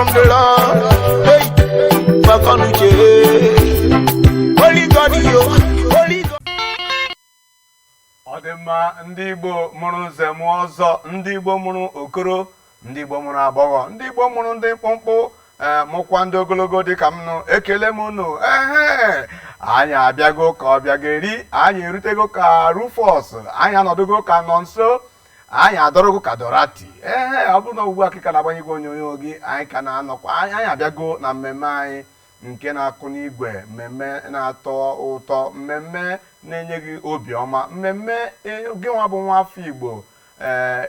from the Lord. Hey, Makonuche. Holy God, yo, Holy God. Ọdịmma ndị Igbo mụrụ nze mụọ ọzọ, ndị Igbo mụrụ okoro, ndị Igbo mụrụ agbọghọ, ndị Igbo mụrụ ndị mkpụmkpụ, mụkwa ndị ogologo dịka m nụ, ekele m unu. Anyị abịago ka ọ bịageri, anyị erutego ka Rufus, anyị anọdụgo ka nọ nso, anyị adọrọgo ka Dorati. Ọ bụrụ na ugbu a kịka na-agbanyego onyonyo gị, anyị ka na-anọkwa, anyị abịago na mmemme anyị nke na-akụ n'igwe, mmemme na-atọ ụtọ, mmemme na-enye gị obiọma, mmemme gị nwa bụ nwa afọ Igbo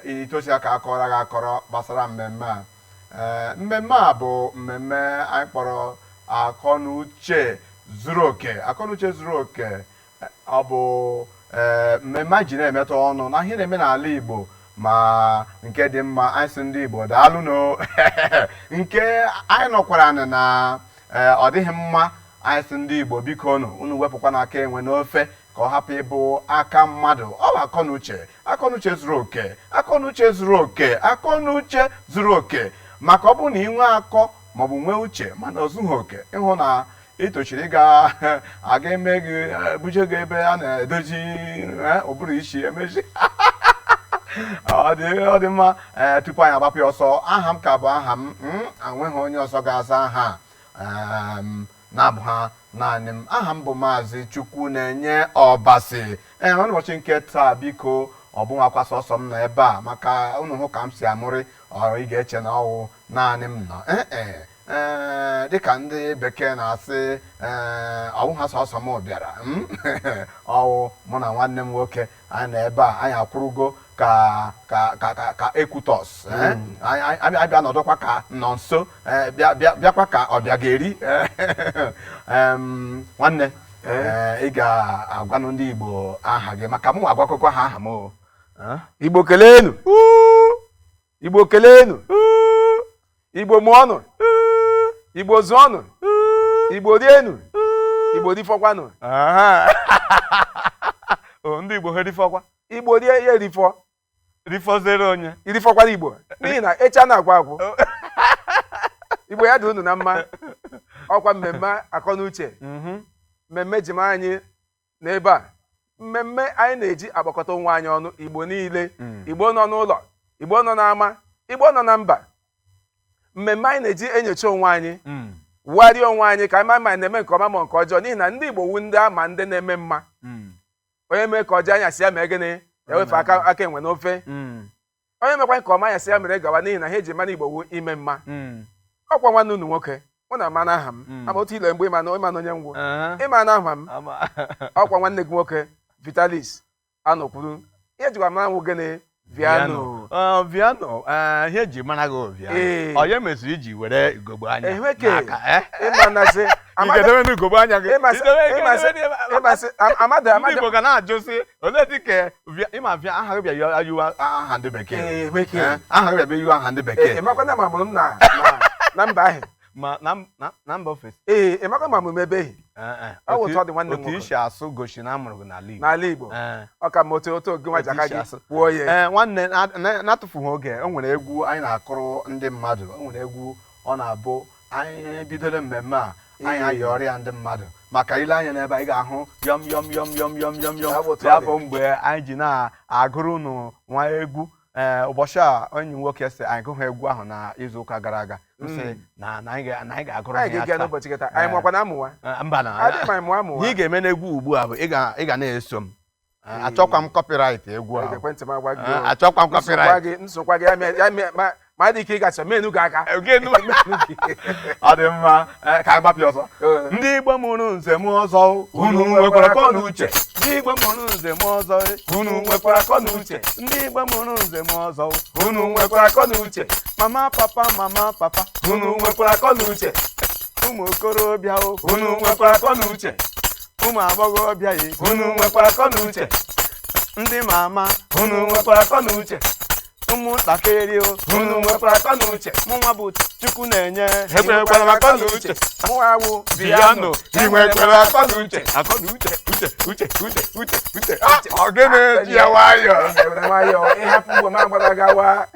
itosi aka akọrọ gị akọrọ gbasara mmemme a. Mmemme a bụ mmemme anyị kpọrọ akọnuche zuru oke. Akọnuche zuru oke ọ bụ mmemme anyị ji na-emetụ ọnụ na ihe na-eme n'ala Igbo ma nke dị mma. Anyị sị ndị Igbo daalụnụ. Nke anyị nọkwara na ọ dịghị mma, anyị sị ndị Igbo biko unu wepụkwa n'aka enwe n'ofe ka ọ hapụ ịbụ aka mmadụ. Ọ bụ akọnuche, akọnuche zuru oke, akọnuche zuru oke, akọnuche zuru oke. Maka ọ bụ na ị nwee akọ maọbụ nwee uche mana o zughị oke, ịhụ na itochiri aga eme gị buje gị ebe a na-edozi ụbụrụ isi emechi. Ọ dị mma. Tupu anyị agbapụ ọsọ, aha m ka bụ aha m, enweghị onye ọzọ ga-aza aha na-abụ ha naanị m. Aha m bụ Maazị Chukwu na-enye Ọbasi. N'ụbọchị nke taa, biko ọ bụ nwakwa sọsọ m nọ ebe a, maka unu hụ ka m si amụrị, ị ga-eche na ọwụ naanị m nọ. Dịka ndị bekee na-asị, ọwụ ha sọsọ m bịara, ọwụ mụ na nwanne m nwoke anyị nọ ebe a. Anyị akwụrụgo ka Ekwutọs, anyị bịa nọdụkwa ka nọ nso, bịakwa ka ọ bịageri. Nwanne, ị ga-agwanụ ndị Igbo aha gị, maka mụ agwakọkwa ha aha m. Igbo kelenu, Igbo kelenu, Igbo mụọnụ, Igbo zụọnụ, Igbo rienu, Igbo rifọkwanụ. Ndị Igbo ha rifọkwa? Igbo rie ya erifọ, rifọzere onye irifọkwara Igbo, n'ihi na echa na-agwa agwụ. Igbo ya dị unu na mma. Ọkwa mmemme akọnuche, mmemme ji anyị n'ebe a, mmemme anyị na-eji agbakọta onwe anyị ọnụ, Igbo niile, Igbo nọ n'ụlọ, Igbo nọ n'ama, Igbo nọ na mba. Mmemme anyị na-eji enyocha onwe anyị, wugharịa onwe anyị ka anyị ma na-eme nke ọma ma nke ọjọọ, n'ihi na ndị Igbo wu ndị ama ndị na-eme mma. Onye mee ka ọjọọ anya si ya mee gịnị, ya wefe aka enwe n'ofe. Onye mekwa nke ọma anya si ya mere gawa, n'ihi na ha eji mara Igbo wu ime mma. Ọkwa nwanne unu nwoke, mụ na ama n'aha m, ama otu ile mgbe ịma na onye ngwụ, ịma na aha m. Ọkwa nwanne gị nwoke Vitalis Anọkwuru. Ihe jikwa mara nwụ gịnị, Viano. Viano, ihe eji mara gị Viano. Onye mesịrị iji were ugogbe anya n'aka. Ịma na sị Igedebe n'ugogbe anya gị. Amada Igbo ga na-ajụ sị, olee dịka ịma via aha gị bịa yiwa aha ndị bekee. Aha gị bịa yiwa aha ndị bekee. Ịmakwa na mamụrụ m na mba ahụ. Ma na mba ofesi. Ịmakwa mamụrụ m ebe ehi. Ọ bụ ụtọ dị nwanne m nwoke. Otu isi asụ gosi na amụrụ gị n'ala Igbo. N'ala Igbo. Ọ ka ma otu oge nwa ji aka gị kwuo ya. Nwanne na-atụfughị oge, o nwere egwu anyị na-akụrụ ndị mmadụ. O nwere egwu ọ na-abụ anyị bidoro mmemme a, anyị ayọrịa ndị mmadụ. Maka ile anya n'ebe anyị ga-ahụ yọm yọm yọm yọm yọm yọm yọm. Ya bụ mgbe anyị ji na-agụrụ unu nwa egwu. Ụbọchị a onye nwoke sị anyị gụghị egwu ahụ na izu ụka gara aga. Sị na anyị ga-agụrụ ya taa. Anyị mụkwa na amụwa. Mba na ihe ị ga-eme n'egwu ugbu a bụ ị ga na-eso m. Achọkwa m copyright egwu ahụ. Achọkwa m copyright. Nsokwa gị ma dị ike ịgacha menu gị aka. Ọ dị mma ka anyị gbapịa ọzọ. Ndị Igbo mụrụ nze m ọzọ, unu nwekwara akọnuche. Ndị Igbo mụrụ nze m ọzọ, unu nwekwara akọnuche. Ndị Igbo mụrụ nze m ọzọ, unu nwekwara akọnuche. Mama papa, unu nwekwara akọnuche. Ụmụ okorobịa, unu nwekwara akọnuche. Ụmụ agbọghọbịa, unu nwekwara akọnuche. Ndị mama, unu nwekwara akọnuche. ụmụntakịrị unu nwekwara akọ na uche mụ nwa bụ Chukwu na-enye ekwerekwara akọ na uche mụnwa bụ piano ị nwekwara akọ na uche uche ọ gịnị ji ya nwayọọ ịhapụ ugbo ma gbara gawa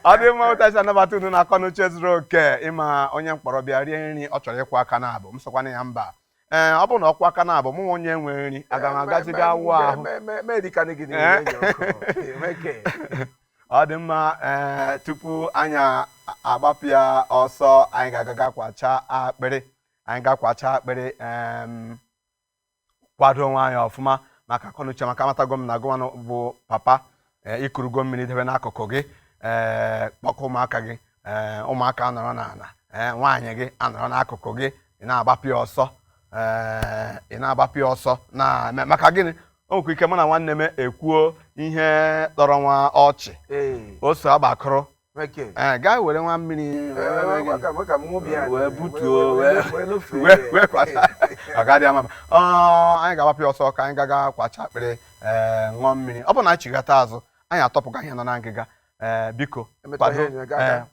ọ dị mma ụtachi anabata unu na akọ na uche zuru oke ịma onye mkpọrọ bịa rie nri ọ chọrọ ịkwụ aka n'abụ m sọkwana ya mba ọ bụrụ na ọkwụ aka n'abụ mụ onye nwe nri aga m agaziga awụ ahụ ọ dị mma tupu anyị agbapụ ya ọsọ anyị ga-agaga kwacha akpịrị kwado onwe anyị ọfụma maka akọnuche maka amatago m na gụmanụ bụ papa ikurugo mmiri debe n'akụkụ gị kpọkọ ụmụaka gị ụmụaka anọrọ n'ala nwaanyị gị anọrọ n'akụkụ gị ị na-agbapụ ya ọsọ na maka gịnị o nwekwa ike mụ na nwanne m ekwuo ihe tọrọ nwa ọchị o so agbakụrụ gaa were nwa mmiri wee butuo wee kwacha ọgadị ama anyị ga-agbapụ ya ọsọ ka anyị gaga kwacha akpịrị ṅụọ mmiri ọ bụ na anyị chigata azụ anyị atọpụga ihe nọ na ngịga biko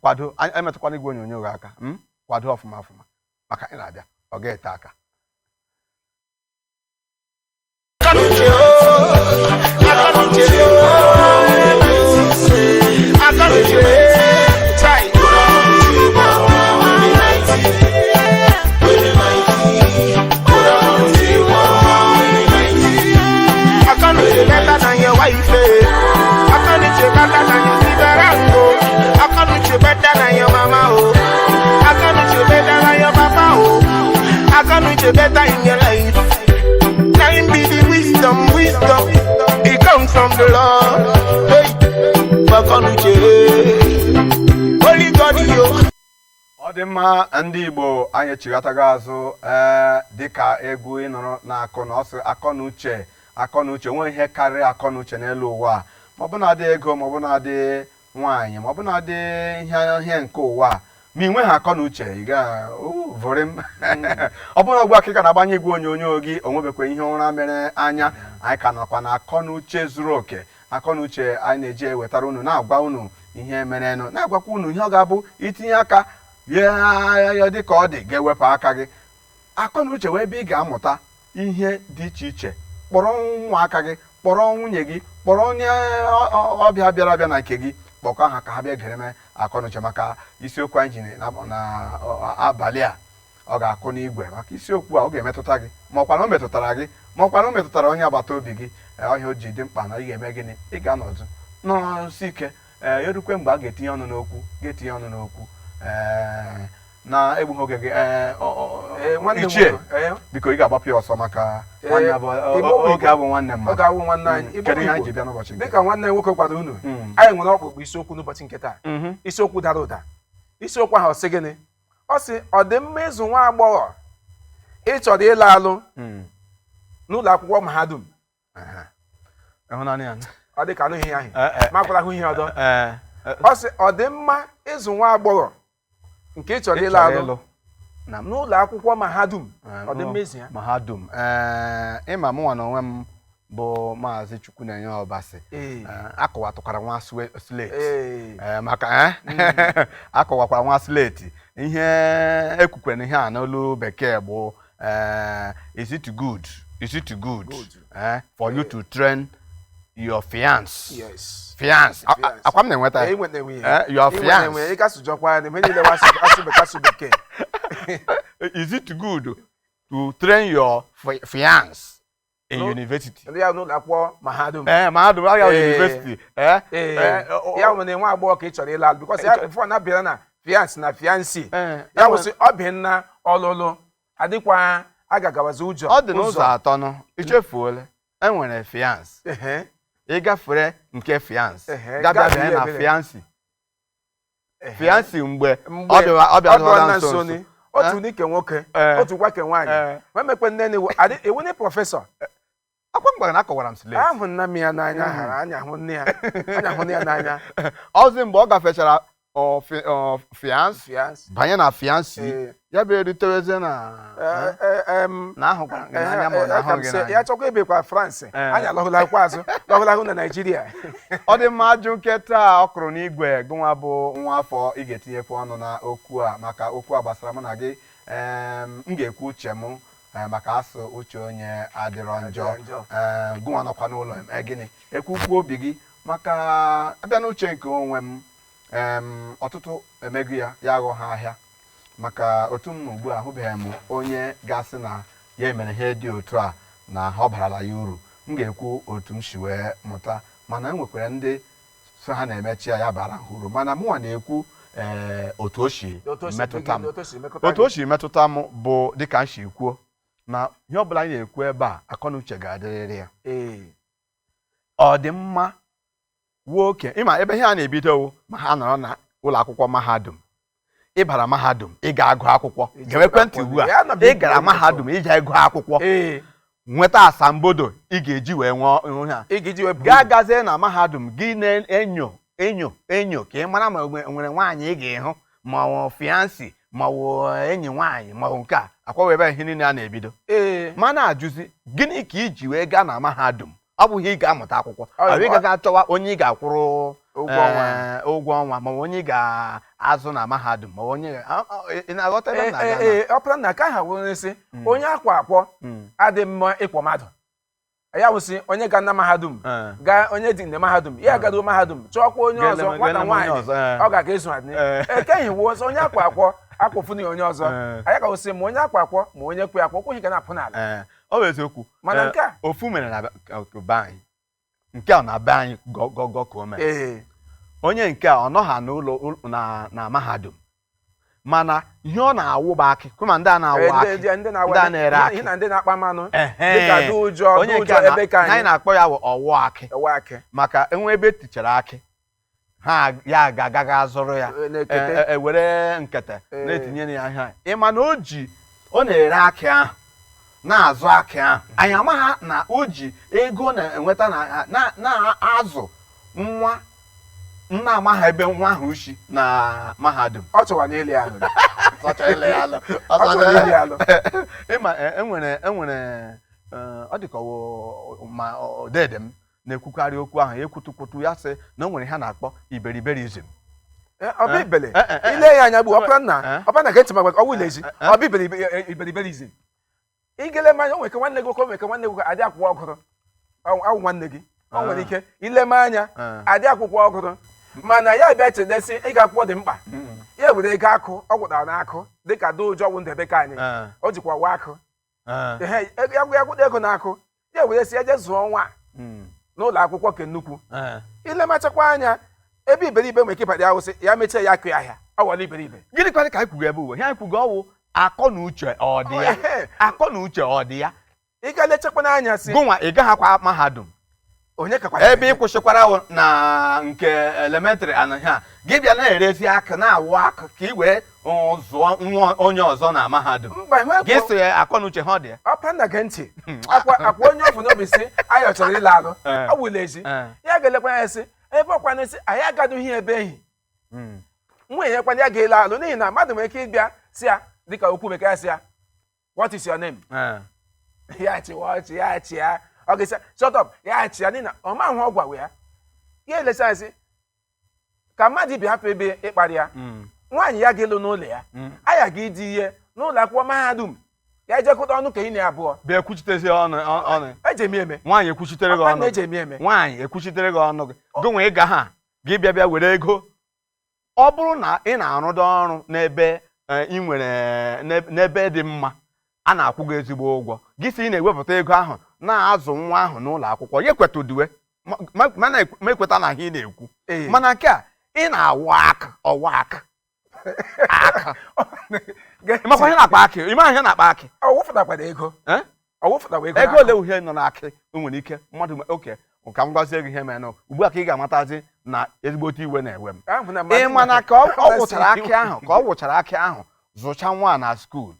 kwado emetụkwana igwe onyonyo gị aka kwado ọfụma maka anyị na-abịa ọ ga-ete aka better in your life. Time be the wisdom. It comes from the Lord. Hey, Uche. Holy God, yo. Ọ dị mma ndị Igbo anyị chigataga azụ dịka egwu ịnọrọ na-akọ na ọsọ akọ na uche nwe ihe karịrị akọ na uche n'elu ụwa ma ọ bụ na-adị ego ma ọ bụ na-adị nwaanyị ma ọ bụ na-adị ihe nke ụwa ma ị nweghị akọ na uche ị ga-vụrị m ọ bụrụ na ọgwụ akịka na-agbanye igwe onyonyo gị o nwebekwa ihe ụra mere anya anyị ka nọkwa na akọ na uche zuru oke akọ na uche anyị na-eji ewetara unu na-agwa unu ihe merenụ na-agwakwa unu ihe ọ ga-abụ itinye aka ya dị ka ọ dị ga-ewepụ aka gị akọ na uche wee ebe ị ga-amụta ihe dị iche iche kpọrọ ụmụaka gị kpọrọ nwunye gị kpọrọ onye ọbịa bịara abịa na nke gị kpọkọ ha ka ha bịa gere akọ na uche maka isiokwu anyị ji n'abalị a ọ ga-akụ n'igwe maka isiokwu a ọ ga-emetụta gị ma ọkwa na o metụtara gị ma ọkwa na o metụtara onye agbata obi gị ọhịa o ji dị mkpa na ị ga-eme gịnị ị ga-anọdụ nọọsụ ike erukwe mgbe a ga-etinye ọnụ n'okwu na-egbughị oge gị ichie biko ị ga-agbapụ ya ọsọ maka oge abụ nwanne mmadụ kedu ihe anyị ji bịa n'ụbọchị dịka nwanne nwoke kwado unu anyị nwere ọkpụkpụ isiokwu n'ụbọchị nke taa isiokwu dara ụda isiokwu ahụ sị gịnị ọ sị ọ dị mma ịzụ nwa agbọghọ ị chọrọ ịla alụ n'ụlọ akwụkwọ mahadum ọ dị ka anụghị ihe ahụ makwara ahụ ihe ọdọ ọ sị ọ dị mma ịzụ nwa agbọghọ nke ị chọrọ ịla alụ n'ụlọ akwụkwọ mahadum ọ dị mmezi ya mahadum ịma mụnwa na onwe m bụ maazị Chukwu na-enye ọbasị akọwatụkwara nwa sleti maka akọwakwara nwa sleti ihe ekwukwe na ihe a n'olu bekee bụ is it good for you to train your fiance? Yes. Fiance. Akwa m na-enweta your fiance. Is it good to train your fiance in university? Mahadum. Mahadum university. Ya nwere nwa agbọghọ ka ị chọrọ ịla because ya before na bịara na fiance na fiancé. Ya wụsị ọ bụ na ọlụlụ adịkwa agagawazi ụjọ. Ọ dị n'ụzọ atọ nọ. Ichefuola. Enwere fiance. Ị gafere nke fiance gabịa na fiancé mgbe ọ bịara nso otu n'ike nwoke otu kwa ke nwaanyị wee mekwe nne ewu ne prọfesọ akwa mgbara na akọwara m slate ahụ nna m ya n'anya hara anya hụ nne ya n'anya ọzi mgbe ọ gafechara fiance banye na fiancé ya bụ eruteweze na ahụkwara gị n'anya ma na ahụ gị n'anya ya chọkwa ibekwa France anyị alọhụlakwa azụ lọhụlahụ na Naịjirịa ọ dị mma ajụ nketa ọ kụrụ n'igwe gụnwa bụ nwa afọ ị ga-etinyekwu ọnụ na okwu a maka okwu a gbasara mụ na gị m ga-ekwu uche m maka asụ uche onye adịrọ njọ gụnwa nọkwa n'ụlọ gịnị ekwukwu obi gị maka abịa n'uche nke onwe m ọtụtụ emego ya aghọ ha ahịa maka otu m ugbu a ahụbeghị m onye gasị na ya emere ihe dị otu a na ọ barala ya uru m ga-ekwu otu m si wee mụta mana e nwekwara ndị so ha na-emechi ya bara ha uru mana mụnwa na-ekwu otu o si metụta m bụ dịka m si kwuo na ihe ọbụla anyị na-ekwu ebe a akọnuche ga-adịrịrị ya ọ dị mma nwoke ịma ebe ihe a na-ebido ma ha nọrọ na ụlọ akwụkwọ mahadum ịbara mahadum ị ga-agụ akwụkwọ gewe ekwentị ugbu a ị gara mahadum ị ga-agụ akwụkwọ nweta asambodo ị ga-eji wee nwee gaa gazie na mahadum gị na-enyo ka ị mara ma nwere nwaanyị ị ga-ehụ ma ọ fiancé ma ọ enyi nwaanyị ma ọ nke a akwawa ebe ihe niile a na-ebido mana ajụzi gịnị ka iji wee gaa na mahadum ọ bụghị ị ga-amụta akwụkwọ ọ ị gaghị achọwa onye ị ga-akwụrụ ụgwọ ọnwa ma onye ị ga-azụ na mahadum ma onye ị na-aghọta ebe ọ pụtara na ka ha nwere sị onye akwa akwọ adị mma ịkwọ mmadụ ya wụsị onye ga na mahadum gaa onye dị na mahadum ya agado mahadum chọọkwa onye ọzọ nwata nwaanyị ọ ga-aga ezu adị ekeghị wuo ọzọ onye akwa akwọ akwụfụnụ onye ọzọ anyị ka wụsị ma onye akwa akwọ ma onye kwe akwọ kwụghị ga na-apụ n'ala ọ bụ eziokwu mana nke a ofu mere na be anyị nke a na be anyị gọgọ ka o mere onye nke a ọ nọha n'ụlọ na mahadum mana ihe ọ na-awụba akị kuma ndị a na-awụ akị ndị a na-ere akị na ndị na-akpa mmanụ dịka dị ụjọ onye nke anyị na-akpọ ya ọwụ akị maka enwe ebe tichara akị ha ya ga-agaga zụrụ ya ewere nkete na-etinye ya ihe ịma na ọ na-ere akị ahụ na-azụ akị ahụ anyị amagha na o ji ego na-enweta na-azụ nwa nna amaghị ebe nwa ahụ si na mahadum ọ chọwa n'ili alụ ịma enwere ọ dịka ma odede m na-ekwukarị okwu ahụ ekwutukwutu ya sị na o nwere ha na-akpọ iberiberizm ibele ile ya anya bụ ọpara na ga-eti magwa ọwụ ilezi iberiberizm igele mmanya o nweke nwanne gị oke o nweke nwanne gị adị akwụkwọ ọgụrụ awụ nwanne gị o nwere ike ileme anya adị akwụkwọ ọgụrụ mana ya bịa chedesi ịga akwụkwọ dị mkpa ya were ego akụ ọ gwụtara n'akụ dịka dojo ọgwụ ndebe ka anyị o jikwa wa akụ ya gwụta ego n'akụ ya were si eje zụọ nwa n'ụlọ akwụkwọ ke nnukwu ilemachakwa anya ebe iberibe nwere ike ịbadị awụsị ya mechie ya akụ ahịa ọ wọla iberibe gịnị kwadị ka anyị kwugo ebe uwe ihe anyị kwugo ọwụ akọ na uche ọ dị ya akọ na uche ọ dị ya ị ga lechakwa n'anya si gụnwa ị gaghakwa mahadum onye kakwa ebe ị kwụsịkwara na nke elementrị anaghị a gị bịa na-erezi aka na-awụ aka ka ị wee zụọ nwa onye ọzọ na mahadum gị sị akọ na uche ha dị ya ọpa nna gị ntị akwa onye ọbụ n'obi si anyị chọrọ ịla alụ ọ wụla ezi ya ga-elekwa ya sị ebe ọkwa na-esi anyị agadoghị ebe ehi nwunye ya kwana ya ga-ele alụ n'ihi na mmadụ nwere ike ịbịa si ya dịka okwu bekee ya si ya what is your name ya chị ya ọ ga-esi shut up ya chị ya n'ihi na ọ ma ahụ ọ gwawe ya ya elesa ya sị ka mmadụ ibi hapụ ebe ịkparị ya nwaanyị ya ga-elu n'ụlọ ya aya ga ịdị ihe n'ụlọ akwụkwọ mahadum ya ejekọta ọnụ ka ị na-abụọ bịa ekwuchitezi ọnụ eji eme eme nwaanyị ekwuchitere gị ọnụ eji eme eme nwaanyị ekwuchitere gị ọnụ gị gụnwe ịga ha gị bịa were ego ọ bụrụ na ị na-arụdo ọrụ n'ebe ị nwere n'ebe dị mma a na-akwụ gị ezigbo ụgwọ gị si ị na-ewepụta ego ahụ na-azụ nwa ahụ n'ụlọ akwụkwọ ya ekwetụdiwe ma ekweta na ihe ị na-ekwu mana nke a ị na-awụ aka ọwa aka ịmakwa ihe na-akpa akị ịma ihe na-akpa akị ọwụfụtakwara ego ego ole uhie nọ n'akị o nwere ike mmadụ oke ka m gwazie gị ihe mere nụ ugbu a ka ị ga-amatazi na ezigbote iwe na-ewe m ị mana ka ọ wụchara akị ahụ zụcha nwa na skuul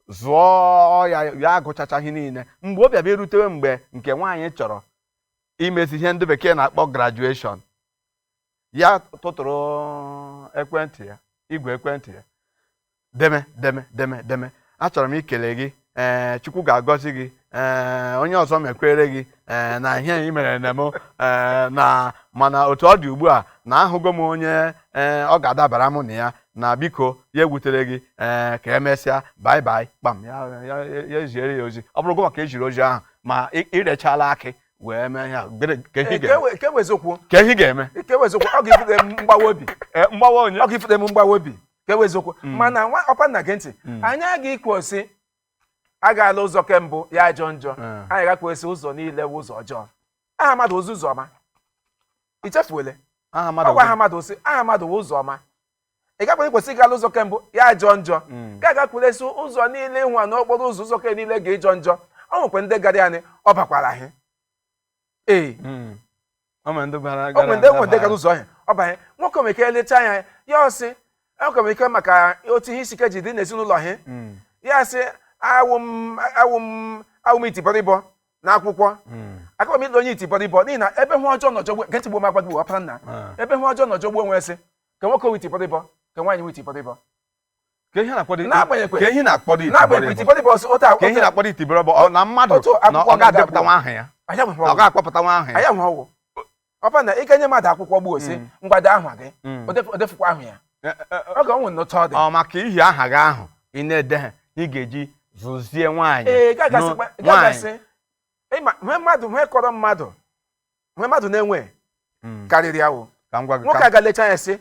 zụọ ya agụchacha ihe niile mgbe ọ bịabịa erutewe mgbe nke nwaanyị chọrọ imezi ihe ndị bekee na-akpọ graduation ya tụtụrụ ekwentị ya igwe ekwentị ya deme achọrọ m ikele gị Chukwu ga-agọzi gị onye ọzọ mekwere gị na ihe ị mere na m na mana otu ọ dị ugbu a na ahụgo m onye ọ ga-adabara m na ya na biko ya ewutere gị ka emesịa bye kpam ya eziere ya ozi ọ bụrụ gị maka ejiri ozi ahụ ma irechala akị wee mee ya ka ihe ga-eme ọ ga-ifute m mgbawa obi mgbawa onye ọ ga-ifute m mgbawa obi ka ewezokwu mana ọkwa nna gị ntị anyị agaghị ikwosi a gaala ụzọ kembụ ya ajọ njọ anyị gakwesị ụzọ niile ụzọ ọjọọ aha mmadụ ụzọ ọma ichefuole ọkwa aha mmadụ osi aha mmadụ ụzọ ọma ị gakwa ikwesị ịgala ụzọ kembụ ya ajọ njọ ga agakwulesi ụzọ niile ịhụ na okporo ụzọ ke niile ga-ejọ njọ ọ nwekwe ndị gara anyị ọ bakwara anyị ndị gara ụzọ ahụ ọ banye nwoke omeke elecha anya ya ọsị nwoke omeke maka otu ihe isi ike ji dị n'ezinụlọ ha ya sị awụ m itibọrịbọ na akwụkwọ aka m ile onye itibọrịbọ n'ihi na ebe hụ ọjọọ nọjọgbo nke tigbo magbagbo ọpara nna ebe hụ ọjọọ nọjọgbo nwee sị ka nwoke wụ itibọrịbọ ka nwaanyị wụ itibọrịbọ ka ihe na-akpọdo itibọrịbọ na mmadụ ọ ga-adepụta nwa ahụ ya ọ ga-akpọpụta nwa ahụ ya anya hụ ọpa na ị ga-enye mmadụ akwụkwọ gbuo si mgbado ahụ gị odefukwa ahụ ya ọ ga onwe nnọtọ dị ọ maka ihi aha gị ahụ ị na-ede ha ị ga-eji zụzie nwaanyị gagasị mhe kọrọ mmadụ na-enwe karịrị awụ nwoke aga lecha ya sị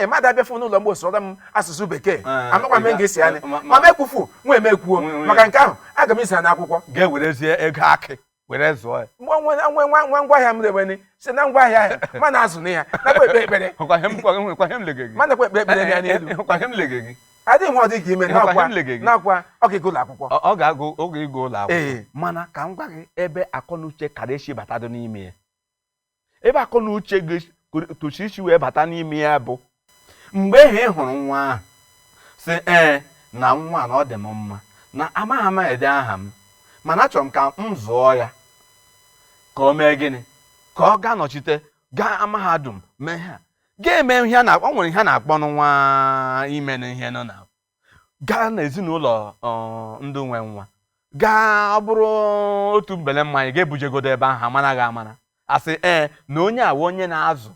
mmadụ abịafụ n'ụlọ mgbe osoro m asụsụ bekee amakwa m ga-esi anya ma m ekwufu nwa emekwuo maka nke ahụ aga m isi ha n'akwụkwọ ga-ewerezie ego akị were zụọ ya nwa ngwaahịa m reweni si na ngwaahịa ahụ ma na-azụ na ya nakwa ekpe ekpere ma nakwa ekpe ekpere ya n'elu adịghị m ọ dị gị ime nakwa ọ ga-ego ụlọ akwụkwọ ọ ga-agụ oge ịgụ ụlọ akwụkwọ mana ka m gwa gị ebe akọnuche kara esi bata dị n'ime ya ebe akọnuche gị tochi isi wee bata n'ime ya bụ mgbe ị hụrụ nwa ahụ si na nwa na ọ dị m mma na amaghị ede aha m mana achọrọ m ka m zụọ ya ka o mee gịnị ka ọ ga-anọchite gaa mahadum mee ha ga-eme ihe ọ nwere ihe a na-akpọ nwa ime na ihe nọ na gaa n'ezinụlọ ndị nwe nwa gaa ọ bụrụ otu mbele mmanya ga-ebujegodo ebe ahụ amana gị amana asị na onye a onye na-azụ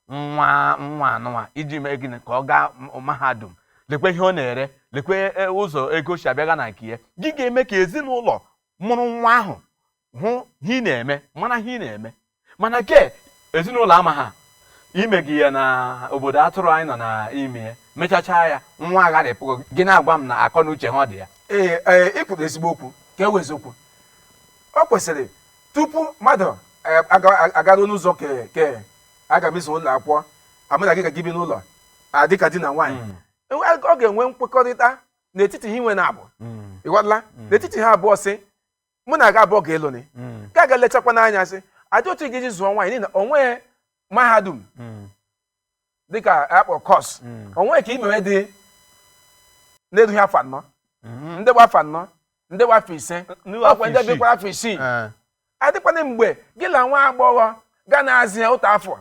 nwa anụnwa iji mee gịnị ka ọ gaa mahadum lekwe ihe ọ na-ere lekwe ụzọ ego si abịaga na nke ya gị ga-eme ka ezinụlọ mụrụ nwa ahụ hụ ihe ị na-eme mana ihe ị na-eme mana ke ezinụlọ ama ha ime gị ya na obodo atụrụ anyị nọ n'ime ya mechacha ya nwa agharịpụ gị na-agwa m na akọ na uche ha ọ dị ya ịkwuru ezigbo okwu ka ewezokwu ọ kwesịrị tupu mmadụ agaruo n'ụzọ ke aga m iso ụlọ akwụkwọ amụna gị ga gị bi n'ụlọ dịka di na nwaanyị ọ ga-enwe nkwekọrịta n'etiti ha inwe na abụ ịghọtala n'etiti ha abụọ sị mụ na aga abụọ ga-elo ni ka ga lechakwa n'anya sị adị otu gị ji zụọ nwaanyị n'ihi na onwe mahadum dịka akpọ kọs onwe ka imewe dị na-erughị afọ anọ ndị gba afọ anọ ndị gba afọ ise ọkwa ndị bekwara afọ isii adịkwana mgbe gị na nwa agbọghọ ga na-azị otu afọ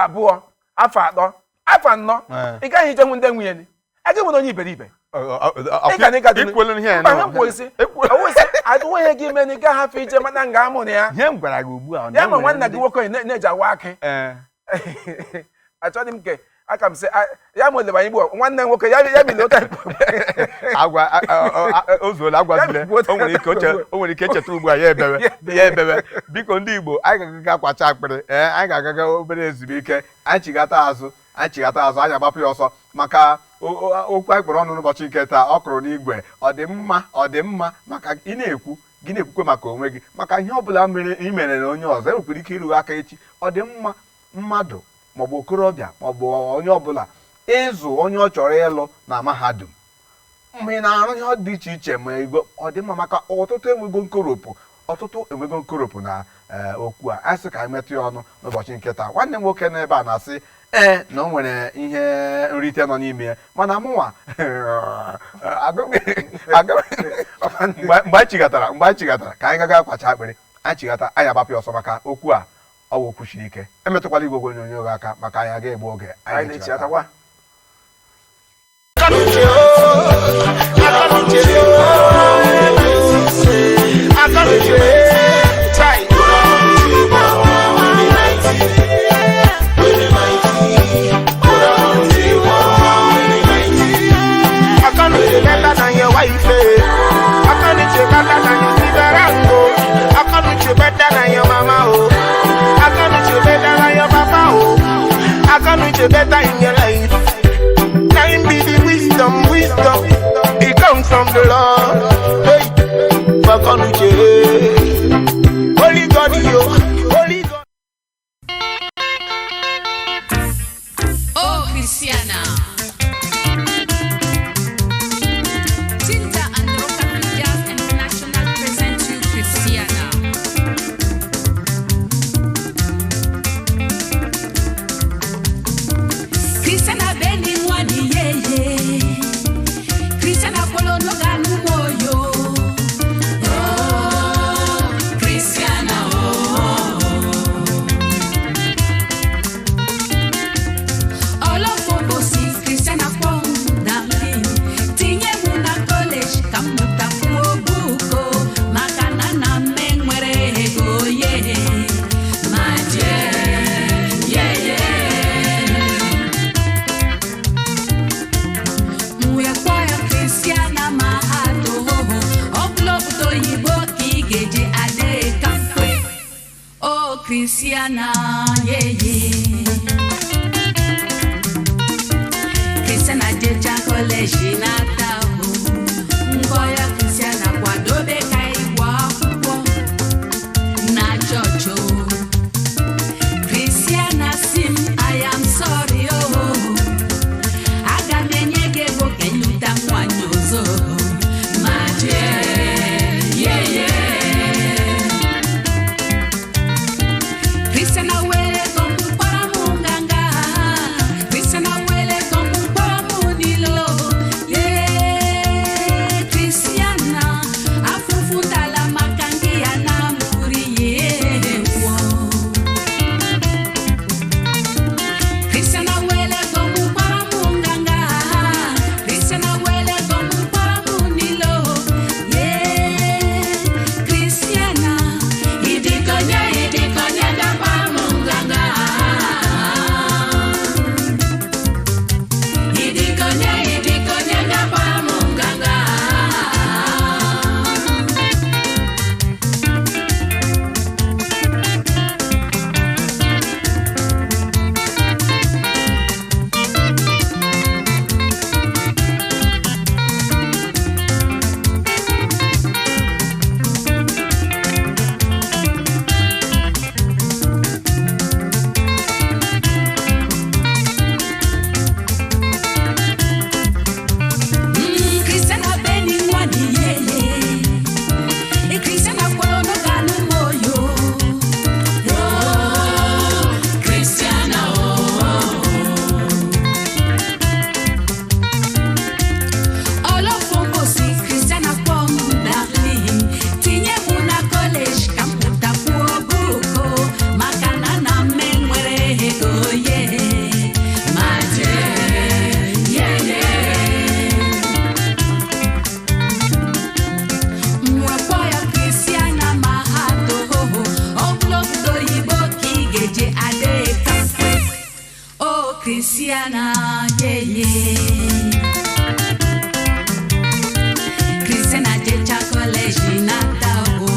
abụọ afọ atọ afọ anọ ị gaghị ijenwu ndị nwunye aga nwere onye iberibe adịnweghị gị ime na ị gaghị afọ ije mana nga amụ na ya ya ma nwanna gị nwoke na-eji awa akị achọghị m ke aka m sị ya ma olebanye igbo nwanne m nwoke ya bi n'ụta o nwere ike echeta ugbu a ya ebewe biko ndị Igbo anyị ga-agaga kwacha akpịrị anyị ga-agaga obere ezumike anyị chigata azụ anyị agbapụ ya ọsọ maka okwu anyị kpọrọ ọnụ n'ụbọchị nke taa ọ kụrụ n'igwe ọ dị mma maka ị na-ekwu gị na-ekwukwe maka onwe gị maka ihe ọbụla ị mere na onye ọzọ enwekwara ike iru aka echi ọ dị mma mmadụ maọbụ okorobịa maọbụ onye ọbụla ịzụ onye ọ chọrọ ịlụ na mahadum mgbe ị na-arụ ihe dị iche iche ma ego ọ dị mma maka ọtụtụ enwego nkoropụ na okwu a anyị sị ka anyị metụ ya ọnụ n'ụbọchị nke taa nwanne m nwoke n'ebe a na-asị na o nwere ihe nrite nọ n'ime ya mana mụnwa mgbe anyị chigatara ka anyị gaga akwacha akpịrị anyị chigata anyị agbapụ ọsọ maka okwu a ọwụ kwuchiri ike emetụkwala igwe onyonyo gị aka maka anyị aga egbu oge anyị na-echi atakwa better than your wife. I can't you better than your sister. I can't you better than your mama. I can't you better than your papa. I can't you better in your life. Time be the wisdom. It comes from the Lord. Hey, but can't you? Holy God, Holy God. Oh, Cristiana. Cristiana, Cristiana jecha college na tabu. Ngoya Cristiana kwadobe kaigwa akwụkwọ na chocho. Cristiana sim, I am sorry oh. Aga m enye gị ego ka ịlụta nwanyị ọzọ. Ma Cristiana wele como para munganga, Cristiana wele como para munilo, Cristiana afufunda la makangia na muriye wo. Cristiana wele como para munganga, Cristiana wele como para munilo, Cristiana idikonya Cristiana, Cristiana jecha college na tabu.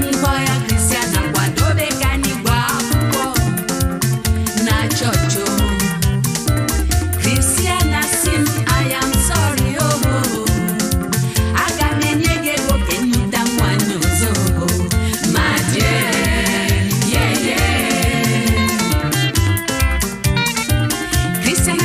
Ngoya Cristiana kwadobe kanigwa akwụkwọ na chocho. Cristiana sim, I am sorry oh. Aga m enye gị ego ka ịlụta nwanyị ọzọ. Ma Cristiana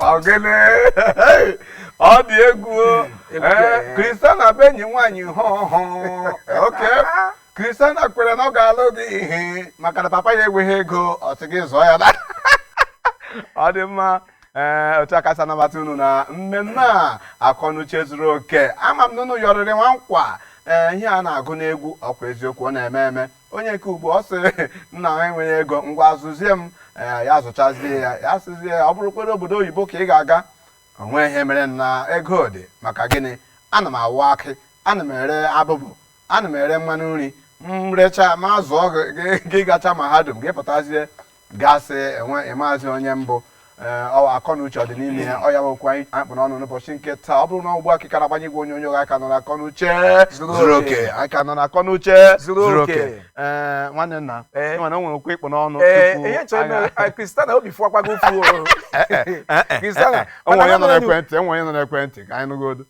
Ogene. Ọ dị egwu. Kristiana bụ enyi nwaanyị hụ. Okay. Kristiana kwere na ọ ga-alụ gị ihe maka na papa ya enweghị ego ọ sị gị zụọ ya na. Ọ dị mma. Otu aka sa nabata unu na mmemme a akọnuche zuru oke. Ama m na unu yọrịrị nwa nkwa ihe a na-agụ n'egwu ọkwa eziokwu ọ na-eme eme. Onye nke ugbu ọ sị nna ha enweghị ego ngwa azụzie m ya zụchazie ya sịzie ọ bụrụkwara obodo oyibo ka ị ga-aga onwe ihe mere na ego dị maka gịnị ana m awụ akị ana m ere abụbụ ana m ere mmanụ nri m recha ma zụọ gị gacha mahadum gị pụtazie gasị enwe maazị onye mbụ akọnuche ọ dị n'ime ya ọ ya nwekwu anyị kpụ n'ọnụ n'ụbọchị nke taa ọ bụrụ na ugbu a kịka na-agbanye igwe onyonyo aka nọ na akọnuche zuru oke aka nọ na akọnuche zuru oke nwanne nna mana o nwere okwu ịkpụ n'ọnụ ihe nchọrọ Kristiana obi fụọkwago ofu Kristiana onwe onye nọ n'ekwentị enwe onye nọ n'ekwentị ka anyị nụgodo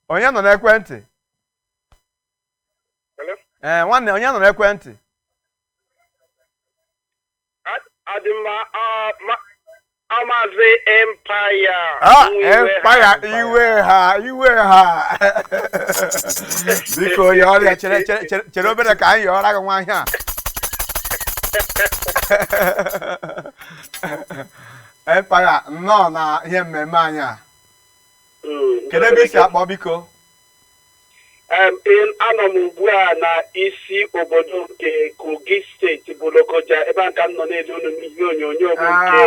onye nọ n'ekwentị nwanne onye nọ n'ekwentị Amazi Empire. Empire iwe ha. Biko ya ọrịa chere obere ka anyị yọrọ gị nwa ihe a. Empire nnọọ na ihe mmemme anyị a. Kedu ebe isi akpọ biko? Anọ m ugbu a na isi obodo nke Kogi steeti bụ Lokoja ebe a ka m nọ na-ele unu n'ihe onyonyo bụ nke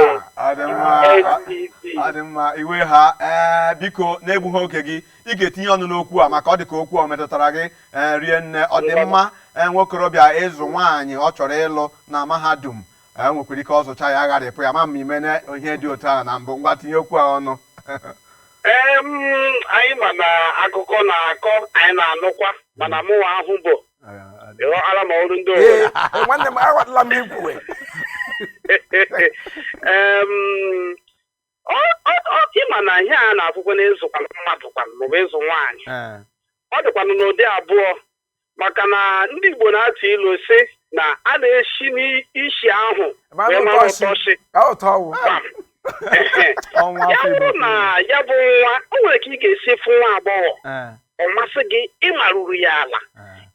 ọ dị mma iwe ha biko na-egbughị oge gị ị ga-etinye ọnụ n'okwu a maka ọ dị ka okwu ọ metụtara gị rie nne ọ dị mma nwokorobịa ịzụ nwaanyị ọ chọrọ ịlụ na mahadum nwekwara ike ọ zụcha ya agharịpụ ya ma mma ime na ihe dị otu a na mbụ ngwa tinye okwu a ọnụ anyị ma na akụkọ na-akọ anyị na-anụkwa mana mụnwa ahụ bụ ala ma ọrụ ndị obodo nwanne m aghọtala m ikwu ịma na ihe a na-afụkwa n'ịzụkwa mmadụ kwanụ maọbụ ịzụ nwaanyị ọ dịkwanụ n'ụdị abụọ maka na ndị Igbo na-atụ ilu sị na a na-esi n'isi ahụ wee mara ụtọchi ya bụrụ na ya bụ nwa o nwere ka ị ga-esi fụ nwa agbọghọ ọ masị gị ịmarụrụ ya ala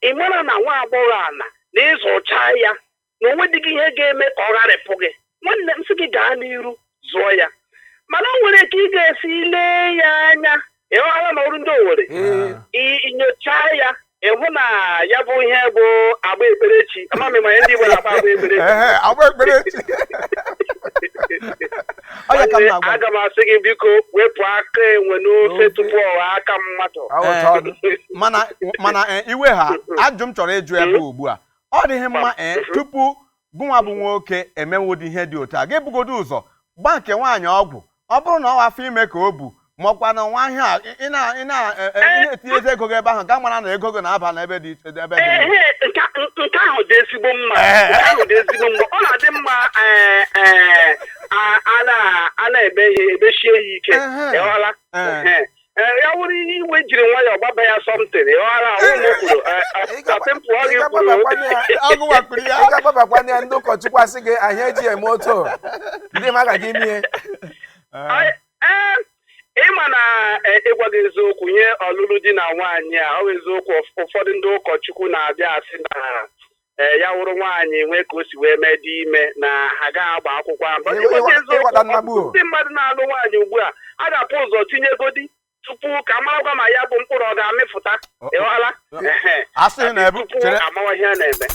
ị mara na nwa agbọghọ ala na ịzụcha ya na onwe dị gị ihe ga-eme ka ọ gharịpụ gị nwanne m sị gị gaa n'iru zụọ ya mana o nwere ka ị ga-esi lee ya anya ịghọala na ọrụ ndị Owerri inyochaa ya ịhụ na ya bụ ihe bụ agba ekperechi amami ma ndị Igbo na-agba agba ekperechi aga m asị gị biko wepụ aka enwe n'ofe tupu ọwa aka mmadụ mana iwe ha ajụ m chọrọ ịjụ ebe ugbu a ọ dịghị mma tupu gụnwa bụ nwoke emewe ụdị ihe dị otu a ga-ebugodo ụzọ gba nke nwaanyị ọgwụ ọ bụrụ na ọ afọ ime ka o bu ma ọkwa na nwa ihe a ị na-etinyezi ego gị ebe ahụ ga mara na ego gị na-aba n'ebe dị nke ahụ dị ezigbo mma ọ na-adị mma a na-ebe ihe ebechie ya ike ịghọla ya wụrụ ihe iwe jiri nwayọọ gbaba ya sọmtin ịghọla ị ga-agbabakwana ya ndị ụkọchukwu asị gị ahịa eji eme otu ndị ma agaghị ime ịma na ịgwa gị eziokwu nye ọlụlụ di na nwaanyị a ọ bụ eziokwu ụfọdụ ndị ụkọchukwu na-abịa asị na ya wụrụ nwaanyị nwee ka o si wee mee dị ime na ha gaghị agba akwụkwọ eziokwu ndị mmadụ na-alụ nwaanyị ugbu a ga-apụ ụzọ tinyegodi tupu ka marakwa ma ya bụ mkpụrụ ọ ga-amịpụta ịghọla tupu amawa ihe a na-eme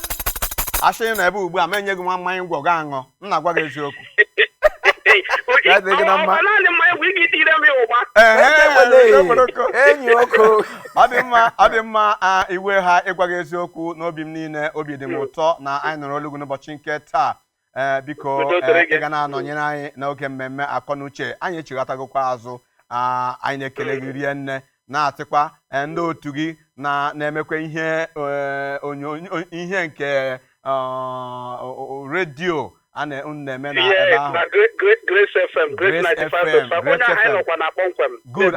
asịghị na ebe ugbu a ma enye gị nwa mmanya ngwọ ga aṅụ m na-agwa gị eziokwu naanị mmanya bụ ike itire m ya ụgba enyi oko ọ dị mma iwe ha ịgwa gị eziokwu n'obi m niile obi dị m ụtọ na anyị nọrọ olu gị n'ụbọchị nke taa biko ị ga na-anọnyere anyị n'oge mmemme akọnuche anyị echighatagokwa azụ anyị na-ekele gị rie nne na-atịkwa ndị otu gị na-emekwa ihe nke redio a na-eme na ebe ahụ Grace FM Grace 95.5 onye anyị nọkwa na kpọmkwem good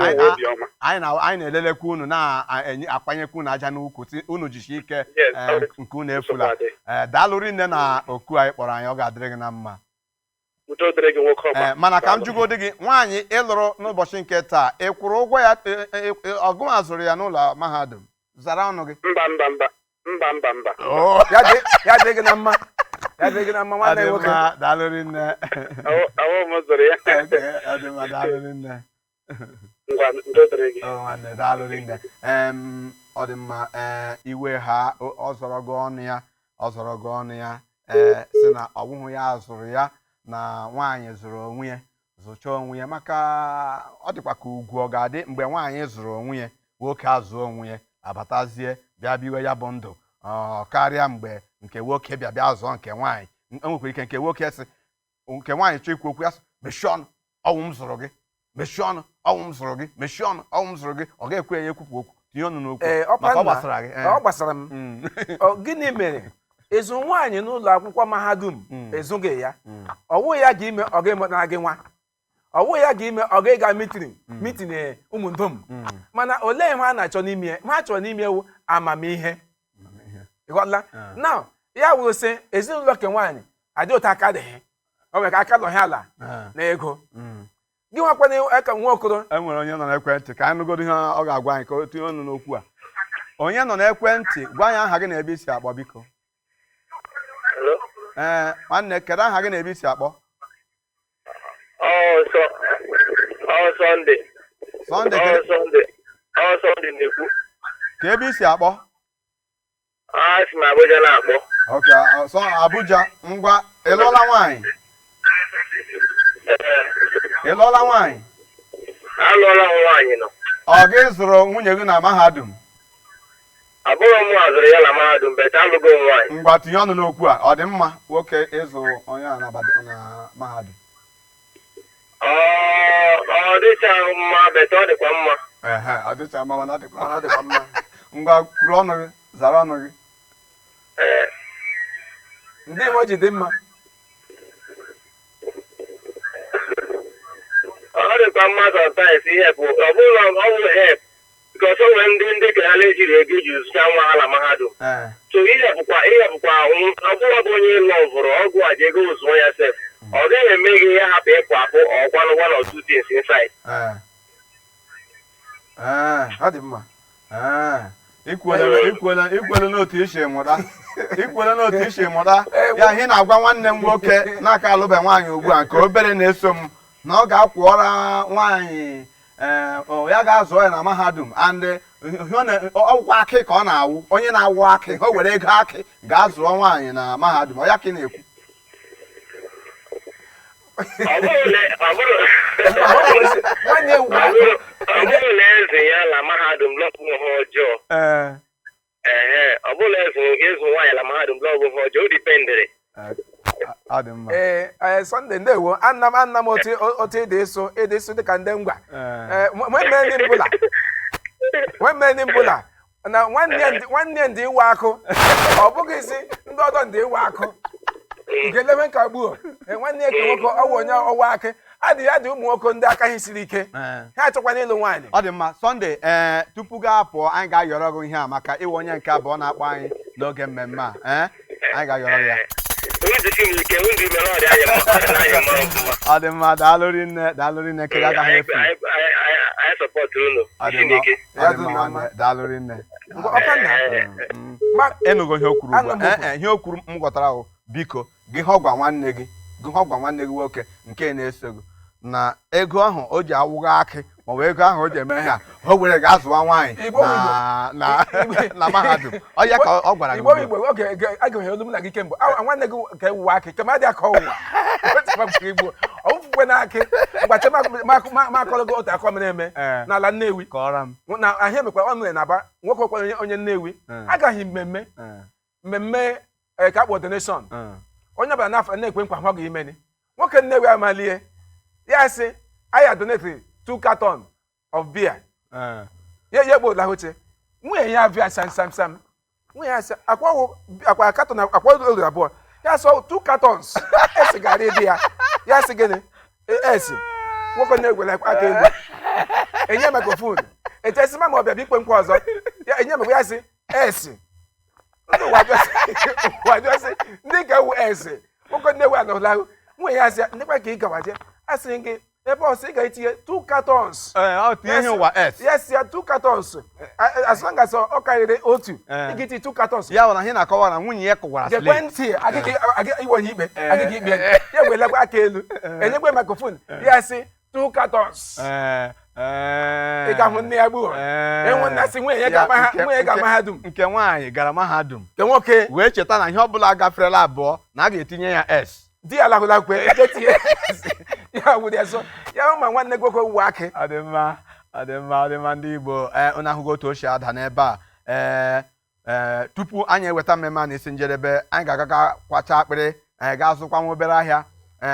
anyị na-elelekwa unu na-akwanyekwa unu aja n'ukwu unu jishi ike nke unu efula daalụ rinne na oku anyị kpọrọ anyị ọ ga-adịrị gị na mma udo dịrị gị nwoke ọma. mana ka m jụgodi gị nwaanyị ịlụrụ n'ụbọchị nke taa ị kwụrụ ụgwọ ya ọgụ azụrụ ya n'ụlọ mahadum zara ọnụ gị mba ya dị gị na mma nwanne nwoke daalụrị nne awọ m zụrụ ya daalụrị nne udo dịrị gị nwanne daalụrị nne ọ dị mma iwe ha ọ zọrọ gị ọnụ ya si na ọ bụghị ya zụrụ ya na nwaanyị zụrụ onwe ya zụcha onwe ya maka ọ dịkwa ka ugwu ọ ga-adị mgbe nwaanyị zụrụ onwe ya nwoke azụọ onwe ya abatazie bịa biwe ya bụ ndụ karịa mgbe nke nwoke bịa zụọ nke nwaanyị enwekwara ike nke nwoke si nke nwaanyị chọọ ikwu okwu ya sị mechie ọnụ ọnwụ m zụrụ gị mechie ọnụ ọnwụ m zụrụ gị mechie ọnụ ọnwụ m zụrụ gị ọ ga-ekwe ya ekwupụ okwu tinye ọnụ n'okwu maka ọ gbasara gị ọ gbasara m gịnị mere ịzụ nwaanyị n'ụlọ akwụkwọ mahadum ezughị ya ọwụ ya ga ime ọ ga-emụtara gị nwa ọwụ ya ga ime ọ ga-ịga mitin ụmụndom mana olee ihe a na-achọ n'ime ya ha chọrọ n'ime ewu amamihe ịghọtala na ya wụrụ sị ezinụlọ ke nwaanyị adị otu aka dịghị o nwere ka aka lọhị ala na ego gị nwakwana aka nwa okoro enwere onye nọ n'ekwentị ka anyị nụgodo ihe ọ ga-agwa anyị ka o tinye ọnụ n'okwu a onye nọ n'ekwentị gwa anyị aha gị na ebe isi akpọ biko nwanne kedu aha gị na ebe isi akpọ Sọnde na-ekwu ka ebe isi akpọ si m Abuja na-akpọ Abuja ngwa ịlụọla nwaanyị alụọla m nwaanyị nọ ọ gị zụrụ nwunye gị na mahadum abụghị m azụrụ ya na mahadum bete alụgo m nwaanyị ngwa tinye ọnụ n'okwu a ọ dị mma nwoke ịzụ onye a na mahadum ọ dịcha mma bete ọ dịkwa mma ọ dịcha mma mana ọ dịkwa mma ngwa kwuru ọnụ gị zara ọnụ gị ndị nwe ji dị mma ọ dịkwa mma sometimes ihep ọ bụrụ ọwụ hep bikos o nwere ndị ka ha na-ejiri ego iji zụta nwa ha na mahadum so ihepụkwa ọ bụrụ bụ onye ịlọ vụrụ ọgwụ a ji ego zụọ ya sef ọ gaghị eme gị ya hapụ ịpụ apụ ọkwanụ one or two things inside ọ dị mma ikwele n'otu isi mụta ya ihe na-agwa nwanne m nwoke n'aka alụbe nwaanyị ugbu a nke obere na-eso m na ọ ga-akwụọra nwaanyị ya ga-azụ ya na mahadum and ọgwụkwa akị ka ọ na-awụ onye na-awụ akị o were ego akị ga-azụọ nwaanyị na mahadum ọ ya ka ị na-ekwu ọ bụrụ na eze ya na mahadum lọpụ ha ọjọọ ọ bụrụ ịzụ nwaanyị na mahadum lọpụ ha ọjọọ o dipendere Sunday ndewo anna m otu ịdị ịsụ dịka ndị ngwa nwee mbụla na nwanne ndị iwe akụ ọ bụghị isi ndị ọdọ ndị iwe akụ nke lebe nka gbuo nwanne eke nwoke ọwụ onye ọwa akị adị ụmụ nwoke ndị aka ha siri ike ha achọkwana ịlụ nwaanyị ọ dị mma Sunday tupu gị apụọ anyị ga-ayọrọ gị ihe a maka ịwụ onye nke abụọ na-akpọ anyị n'oge mmemme a anyị ga-ayọrọ ya ọ dị mma daalụrị nne kere agaghị efu daalụrị nne ịnụgo ihe o kwuru ugbu a ihe o kwuru m gwọtara ahụ biko gị hụ gwa nwanne gị nwoke nke na-eso gị na ego ahụ o ji awụga akị maọbụ ego ahụ o ji eme ha o were ga-azụwa nwaanyị na mahadum ọ ya ka ọ gwara gị Igbo oge agaghị olu m na gị kemgbe nwanne gị ka ewuwe akị kema dị aka ọwụwa Igbo ọwụfukwe na akị mgbache makọrọ gị otu akọ mere eme n'ala Nnewi na ahịa emekwa ọ mere na-aba nwoke okwere onye Nnewi agaghị mmemme ka akpọ donation onye ọbụla n'afọ na-ekwe nkwa ha ga-imeni nwoke Nnewi amalie ya sị I donate 2 cartons of beer ye gbo lahoche nwunye ya bịa sam nwunye ya sị akwa carton akwa olu abụọ ya sọ 2 cartons esi gari dị ya sị gịnị esi nwoke na-egwele aka elu enye microphone echesi ma ọbịa bikpe nkwa ọzọ ya enye mekwa ya sị esi wajọsị ndị ka ewu esi nwoke na-ewu anọla nwe ya asị ndekwa ka ị gawaje asị gị ebe ọsọ ị ga-etinye 2 cartons ọ tinye ihe ụwa s yes ya 2 cartons as long as ọ karịrị otu ị ga-etinye 2 cartons ya bụ na ihe na-akọwa na nwunye ya kụwara slate ekwentị iwenye ikpe agịghị ikpe ya welekwa aka elu enyekwe microphone ya sị 2 cartons ị ga-ahụ nne ya gbuo enwe nna sị nwunye ya ga mahadum nke nwaanyị gara mahadum nke nwoke wee cheta na ihe ọbụla gaferela abụọ na a ga-etinye ya s di ya lahụla kwe etinye ya wụrụ ya so ya ma nwanne gị nwoke wuo akị ọdịmma ndị Igbo unu ahụgo otu o si ada n'ebe a tupu anyị eweta mmemme a na-esi njedebe anyị ga-agaga kwacha akpịrị anyị ga-azụkwa nwa obere ahịa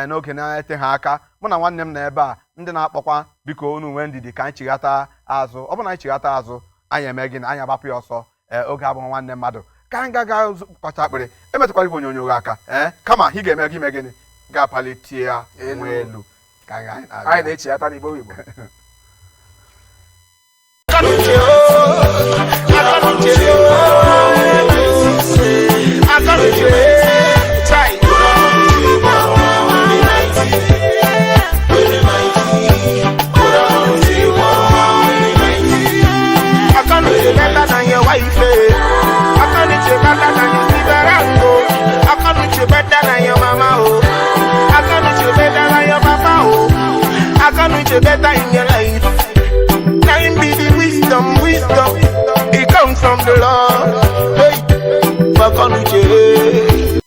n'oge na-ete ha aka mụ na nwanne m na ebe a ndị na-akpọkwa biko unu nwee ndidi ka anyị chighata azụ ọ bụ na anyị chighata azụ anyị eme gị na anyị agbapụ ya ọsọ oge abụghị nwanne mmadụ ka anyị ga kwacha akpịrị emetụkwara igwe onyonyo gị aka kama ị ga-eme gị ime gịnị ga-apalitie ya nwe elu ka anyị na-echighata n'Igbo Igbo better in your life. Time be the wisdom. It comes from the Lord. Hey, fuck on Uche.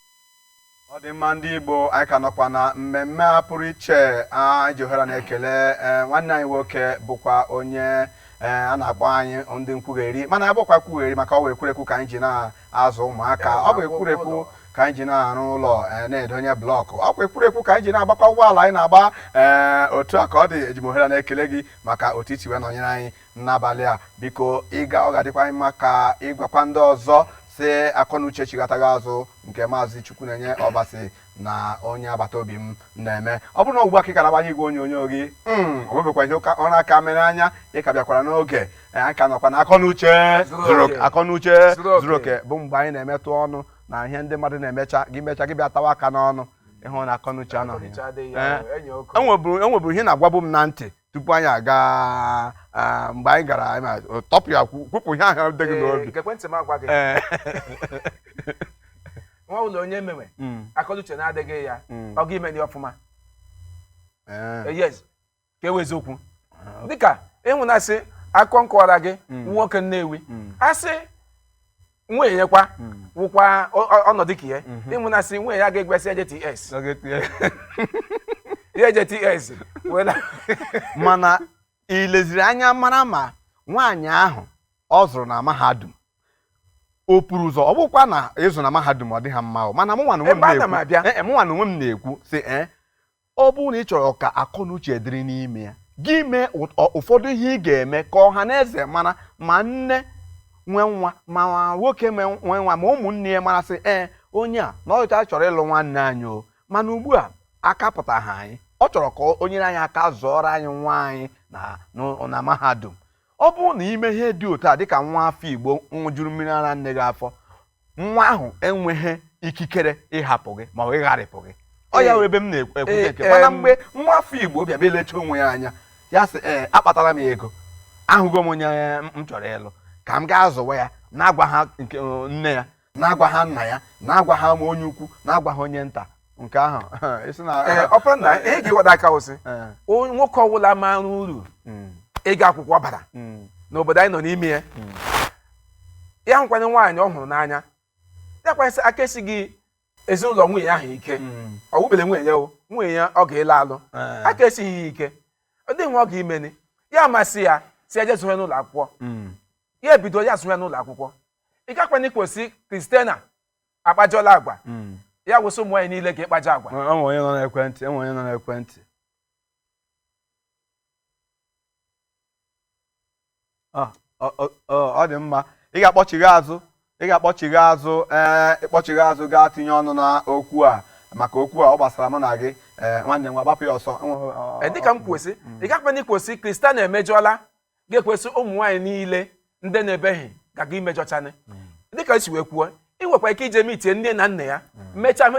Ọ dị mma ndị Igbo anyị ka nọkwa na mmemme a pụrụ iche anyị ji ohere na-ekele nwanne anyị nwoke bụkwa onye a na-akpọ anyị ndị nkwugheri mana ya bụkwa kwugheri maka ọ bụ ekwurekwu ka anyị ji na-azụ ụmụaka ọ bụ ekwurekwu ka anyị ji na-arụ ụlọ na-edonye blọkụ ọ bụ ekwurekwu ka anyị ji na-agbakwa ụgbọala anyị na-agba otu a ka ọ dị ejimohere na-ekele gị maka otu isi wee nọnyere anyị n'abalị a biko ọ ga-adịkwa anyị mma ka ịgwakwa ndị ọzọ si Akọnuche chighataghị azụ nke maazị Chukwunenye Ọbasi na onye agbata obi m na-eme ọ bụrụ na ugbu a ka ị ga-agbanye igwe onyonyo gị o nwebekwa ihe ọ na-aka mere anya ị ka bịakwara n'oge anyị ka nọkwa na Akọnuche zuru oke bụ mgbe anyị na-emetụ ọnụ na ihe ndị mmadụ na-emecha gị bịa tawa aka n'ọnụ ịhụ na Akọnuche anọghị enweburu ihe na-agwabu m na ntị tupu anyị aga mgbe anyị gara tọpụ ya kwupụ ihe ahụ dị gị n'obi nwa ụlọ onye mewe Akọnuche na-adịghị ya ọ ga ime ndị ọfụma yes ka ewezi okwu dịka ịhụnasị akọ nkọwara gị nwoke Nnewi asị nwunye ya kwa wụkwa ọnọdụ ka ihe ịhụnasị nwunye ya ga-egbesi JTS ihe JTS mana ị leziri anya mara ma nwaanyị ahụ ọ zụrụ na mahadum o puru ụzọ ọ bụkwa na ịzụ na mahadum ọ dị ha mma mana mụnwa na onwe m na-ekwu sị ọ bụrụ na ị chọrọ ka Akọnuche dịrị n'ime ya gị mee ụfọdụ ihe ị ga-eme ka ọha na eze mara ma nne nwe nwa ma nwoke nwe nwa ma ụmụnne ya mara sị onye a na ọcha chọrọ ịlụ nwanne anyị o mana ugbu a aka pụtaghị anyị ọ chọrọ ka o nyere anyị aka zụọrọ anyị nwa anyị na mahadum ọ bụrụ na ime ihe dị otu a dịka nwa afọ Igbo nwụjuru mmiri ara nne gị afọ nwa ahụ enweghị ikikere ịhapụ gị ma ọ ịgharịpụ gị ọ ya ebe m na-ekwu nke mana mgbe nwa afọ Igbo bịa lecha onwe ya anya ya sị akpatara m ego ahụgo m onye m chọrọ ịlụ ka m gaa zụwa ya na-agwa ha nke nne ya na-agwa ha nna ya na-agwa ha ma onye ukwu na-agwa ha onye nta nke ahụ ọpụrụ na ihe ga-eweda aka osi nwoke ọbụla mara uru ịga akwụkwọ bara n'obodo anyị nọ n'ime ya ya nkwanye nwaanyị ọ hụrụ n'anya ya kwanyesị aka esi gị ezinụlọ nwunye ahụ ike ọ wụbele nwunye ya ọ ga-ele alụ aka esighị ya ike ọ dịghị ọ ga-imeni ya masị ya si eje zụrụ n'ụlọ akwụkwọ ya ebido ya zụrụ ya n'ụlọ akwụkwọ ị gakwanye kwesị Kristiana akpajọla agwa ya wụsị ụmụ nwaanyị niile ka ịkpaja agwa enwe onye nọ n'ekwentị ọ dị mma ị ga-akpọchigha azụ ịkpọchigha azụ gaa tinye ọnụ na okwu a maka okwu a ọ gbasara mụ na gị nwanne nwa gbapụ ya ọsọ dịka m kwesị ị gakwanye kwesị Kristiana emejọla ga-ekwesị ụmụ nwaanyị niile ndị na-ebeghị gaga imejọchane dịka esi wee kwuo ị nwekwa ike ije mitie nne na nna ya mechaa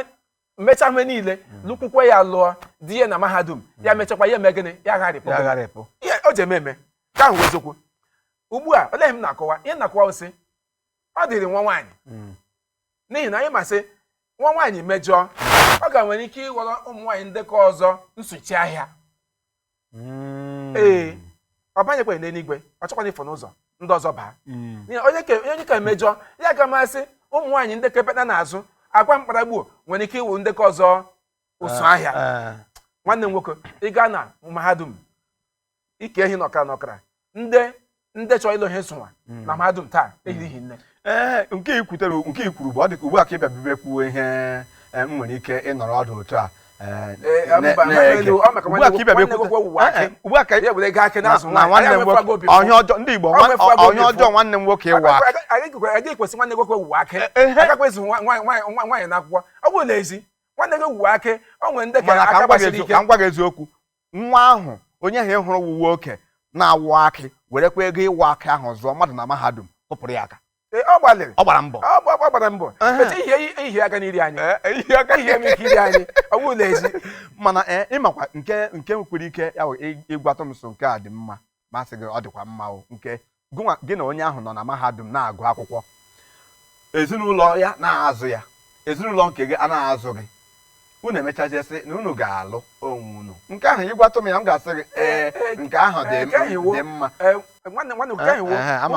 mecha ihe niile lukwukwe ya lụọ di ya na mahadum ya mechakwa ya eme gịnị ya gharịpụ ihe o ji eme ka ahụ eziokwu ugbu a olee m na-akọwa ihe na-akọwa osi ọ dịrị nwa nwaanyị n'ihi na anyị masị nwa nwaanyị mejọọ ọ ga-nwere ike ịghọrọ ụmụ nwaanyị ndekọ ọzọ nsuchi ahịa ee ọ banyekwa n'eluigwe ọ chọkwa n'ifo n'ụzọ ndị ọzọ baa onye ka emejọ ya ga-amasị ụmụ nwaanyị ndekọ epeta n'azụ agwa mkparagbuo nwere ike iwu ndekọ ọzọ ụsụ ahịa nwanne m nwoke ị gaa na mahadum ike ehi n'ọkara ndị chọrọ ịlụ ihe nsụnwa na mahadum taa ehirighị nne nke i kwuru bụ ọ dị ka ugbu a ka ịbịa bibe kwuo ihe m nwere ike ịnọrọ ọdụ otu a ugbu a ka nwanne m nwoke onye ọjọọ ndị Igbo onye ọjọọ nwanne m nwoke ịwa aka agaghị kwesị nwanne nwoke wuwe aka agakwa ezi nwaanyị n'akwụkwọ ọ bụrụ na ezi nwanne gị wuwe aka o nwere ndị ka m gwa gị eziokwu nwa ahụ onye ahụ ịhụrụ wuwe oke na-awụ akị werekwa ego ịwa aka ahụ zụọ mmadụ na mahadum tụpụrụ ya aka ọ gbalịrị ọ gbara mbọ ihe aka n'iri anyị ihe m ike iri anyị ọ bụrụ na ezi mana ịmakwa nke nwekwara ike ya ịgwatụ m so nke a dị mma masị gị ọ dịkwa mma o nke gị na onye ahụ nọ na mahadum na-agụ akwụkwọ ezinụlọ ya na-azụ ya ezinụlọ nke gị anaghị azụ gị unu emechaziesị na unu ga-alụ onwe unu nke ahụ ịgwatụ m ya m ga-asị gị nke ahụ dị mma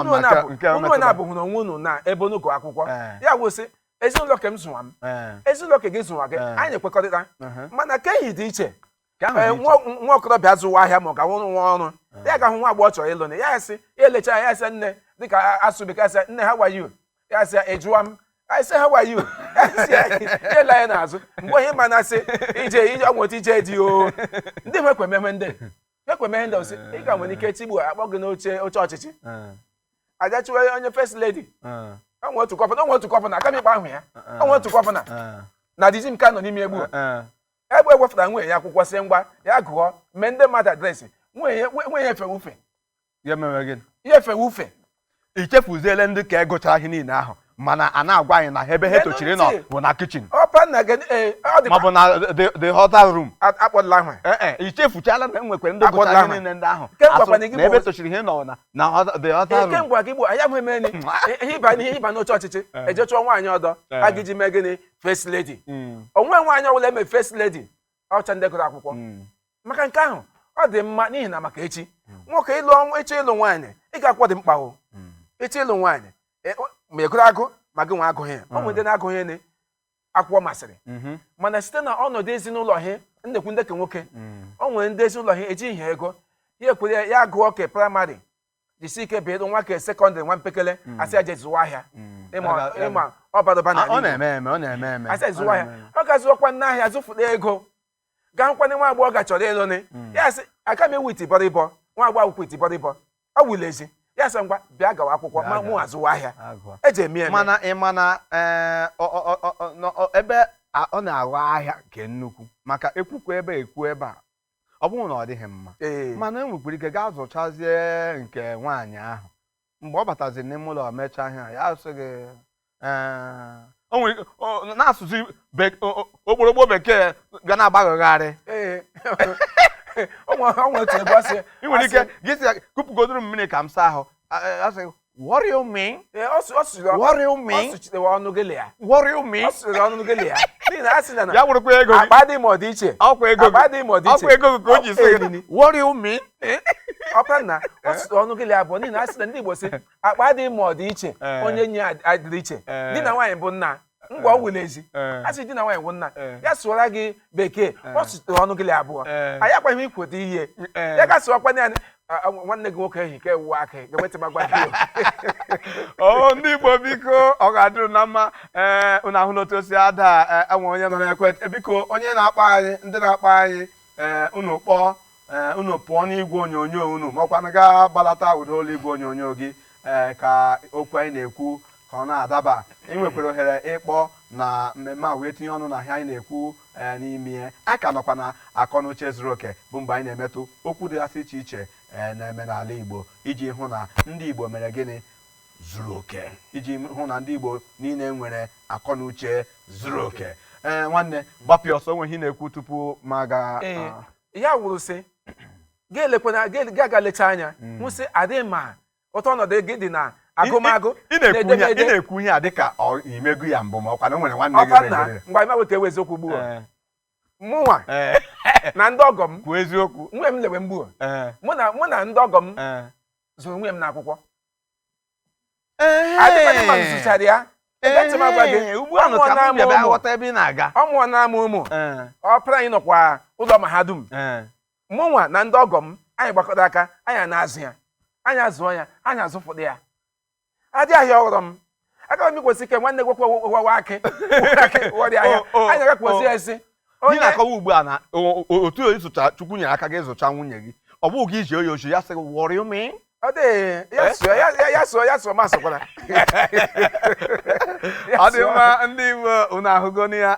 unu na-abụghị na onwe unu na ebe unu gụ akwụkwọ ya wụsị ezinụlọ ke m zụwa m ezinụlọ ke gị zụwa gị anyị ekwekọrịta mana ka enyi dị iche nwa okorobịa zụwa ahịa ma ọ ga-awụ nwa ọrụ ya ga-ahụ nwa agbọghọ chọrọ ịlụ na ya sị ya elecha ya sị nne dịka asụ bekee sị nne how are you ya sị ejụwa m I say how are you ya la ya n'azụ mgbe ihe ma na-asị ije ọnweta ije dị o ndị mekwememe ndị osi ị ga nwere ike tigbu akpọ gị n'oche ọchịchị ajachiwe onye first lady onwe otu gọvanọ aka m ikpe ahụ ya onwe otu gọvanọ na dizi m ka nọ n'ime egbu egbe ewefụtara nwunye ya akwụkwọ si ngwa ya gụọ mee ndị mmadụ adresị nwunye ya efewe ufe ichefuziele ndị ka egụchara ihe niile ahụ mana a na-agwa anyị na ebe ha tochiri nọ bụ na kitchen maọbụ na the hotel room akpọdala ahụ ichefuchala na enwekwe ndị gụchara ihe niile ndị ahụ na ebe tochiri ihe nọ na the hotel room kemgbe gị Igbo anyị abụghị emeni ihe ịba n'oche ọchịchị eje chụọ nwaanyị ọdọ a gị ji mee gịnị first lady onwe nwaanyị ọbụla eme first lady ọcha ndị gụrụ akwụkwọ maka nke ahụ ọ dị mma n'ihi na maka echi nwoke ịchọ ịlụ nwaanyị ị ga-akwọ dị mkpa o ịchọ ịlụ nwaanyị ma ị gụrụ agụ ma gị nwa agụghị ọ nwere ndị na-agụghị ne akwụkwọ masịrị mana site na ọnọdụ ezinụlọ ha ndekwu ndeke nwoke o nwere ndị ezinụlọ ha ejighị ha ego ya ekwere ya gụọ ke praịmarị jisi ike bịa ịlụ nwa ke sekọndịrị nwa mpekele asị aje zụwa ahịa ịma ọbadoba na asị zụwa ahịa ọ ga-azụọkwa nne ahịa zụfụta ego gaa nkwanye nwa agbọghọ gachọrọ ịlụ ne ya sị aka m ewu itibọrịbọ nwa agbọghọ akwụkwọ itibọrịbọ ọ wụlụ ezi ya sị ngwa bịa gawa akwụkwọ ma mụ azụwa ahịa eji eme mana ịmana ebe ọ na-aghọ ahịa nke nnukwu maka ekwukwu ebe ekwu ebe a ọ bụrụ na ọ dịghị mma mana enwekwara ike gaa zụchazie nke nwaanyị ahụ mgbe ọ bataziri n'ime ụlọ mechaa ihe ya sị gị n'asụsụ okporokpo bekee ga na-agbagharị ị nwere ike gị si kụpụgodoro mmiri ka m saa ahụ asị what do you mean? What do you mean? What do you mean? Ya wụrụkwa ego akpa dị ma ọ dị iche ọkwa ego ka o ji sị what do you mean? ọkwa na ọ sụrụ ọnụ gịlị abụọ n'ihi na asị na ndị Igbo sị akpa dị ma ọ dị iche onye nye adịrị iche di na nwaanyị bụ nna ngwa ọ wụlụ ezi asị di na nwaanyị bụ nna ya sụọra gị bekee ọ sụtụrụ ọnụ gịlị abụọ anyị akwaghị ikweta ihe ya ga sụọkwa naanị nwanne gị nwoke ehi ka ewu aka ga-enwetagba ndị Igbo biko ọ ga-adịrụ na mma unu ahụ n'otu osi ada enwe onye nọ n'ekwentị biko onye na-akpọ anyị ndị na-akpọ anyị unu pụọ n'igwe onyonyo unu makwana ga gbalata ụda olu igwe onyonyo gị ka okwu anyị na-ekwu ka ọ na-adaba ị nwekwara ohere ịkpọ na mmemme a wee tinye ọnụ na ihe anyị na-ekwu n'ime ya a ka nọkwa na akọnuche zuru oke bụ mgbe anyị na-emetụ okwu dịgasị iche iche na-eme n'ala Igbo iji hụ na ndị Igbo mere gịnị zuru oke iji hụ na ndị Igbo niile nwere akọnuche zuru oke nwanne gbapụ ọsọ nwe ihe na-ekwu tupu ma ga ya wụrụ sị ga lecha anya nwụsị adị ma otu ọnọdụ gị dị na agụmagụ ị na-ekwu ihe a dịka imego ya mbụ ma ọkwa na nwere nwanne gị ọkwanna mgbe anyị maweta ewe eziokwu gbuo mụnwa na ndị ọgọ m kwuo eziokwu nwe m lewe mgbuo mụ na ndị ọgọ m zụrụ nwe m n'akwụkwọ adịkwadị ma nzụchara ya ugbu a ka m bịa ghọta ebe ị na-aga ọ mụọ na ama ụmụ ọ pụrụ anyị nọkwa ụlọ mahadum mụnwa na ndị ọgọ m anyị gbakọrọ aka anyị na-azụ ya anyị azụọ ya anyị azụfụdị ya adị ahịa ọghọrọ m aka m ikwesị ike nwanne gwekwa wawa akị wọrị ahịa anyị agakwozi ya esi onye na-akọwa ugbu a na otu ịzụcha Chukwu nyere aka gị ịzụcha nwunye gị ọ bụghị gị iji oyi ochi ya sị gị wọrị ụmị ọ dị ya sụọ ma sụkwara ọ dị mma ndị Igbo unu ahụgo na ya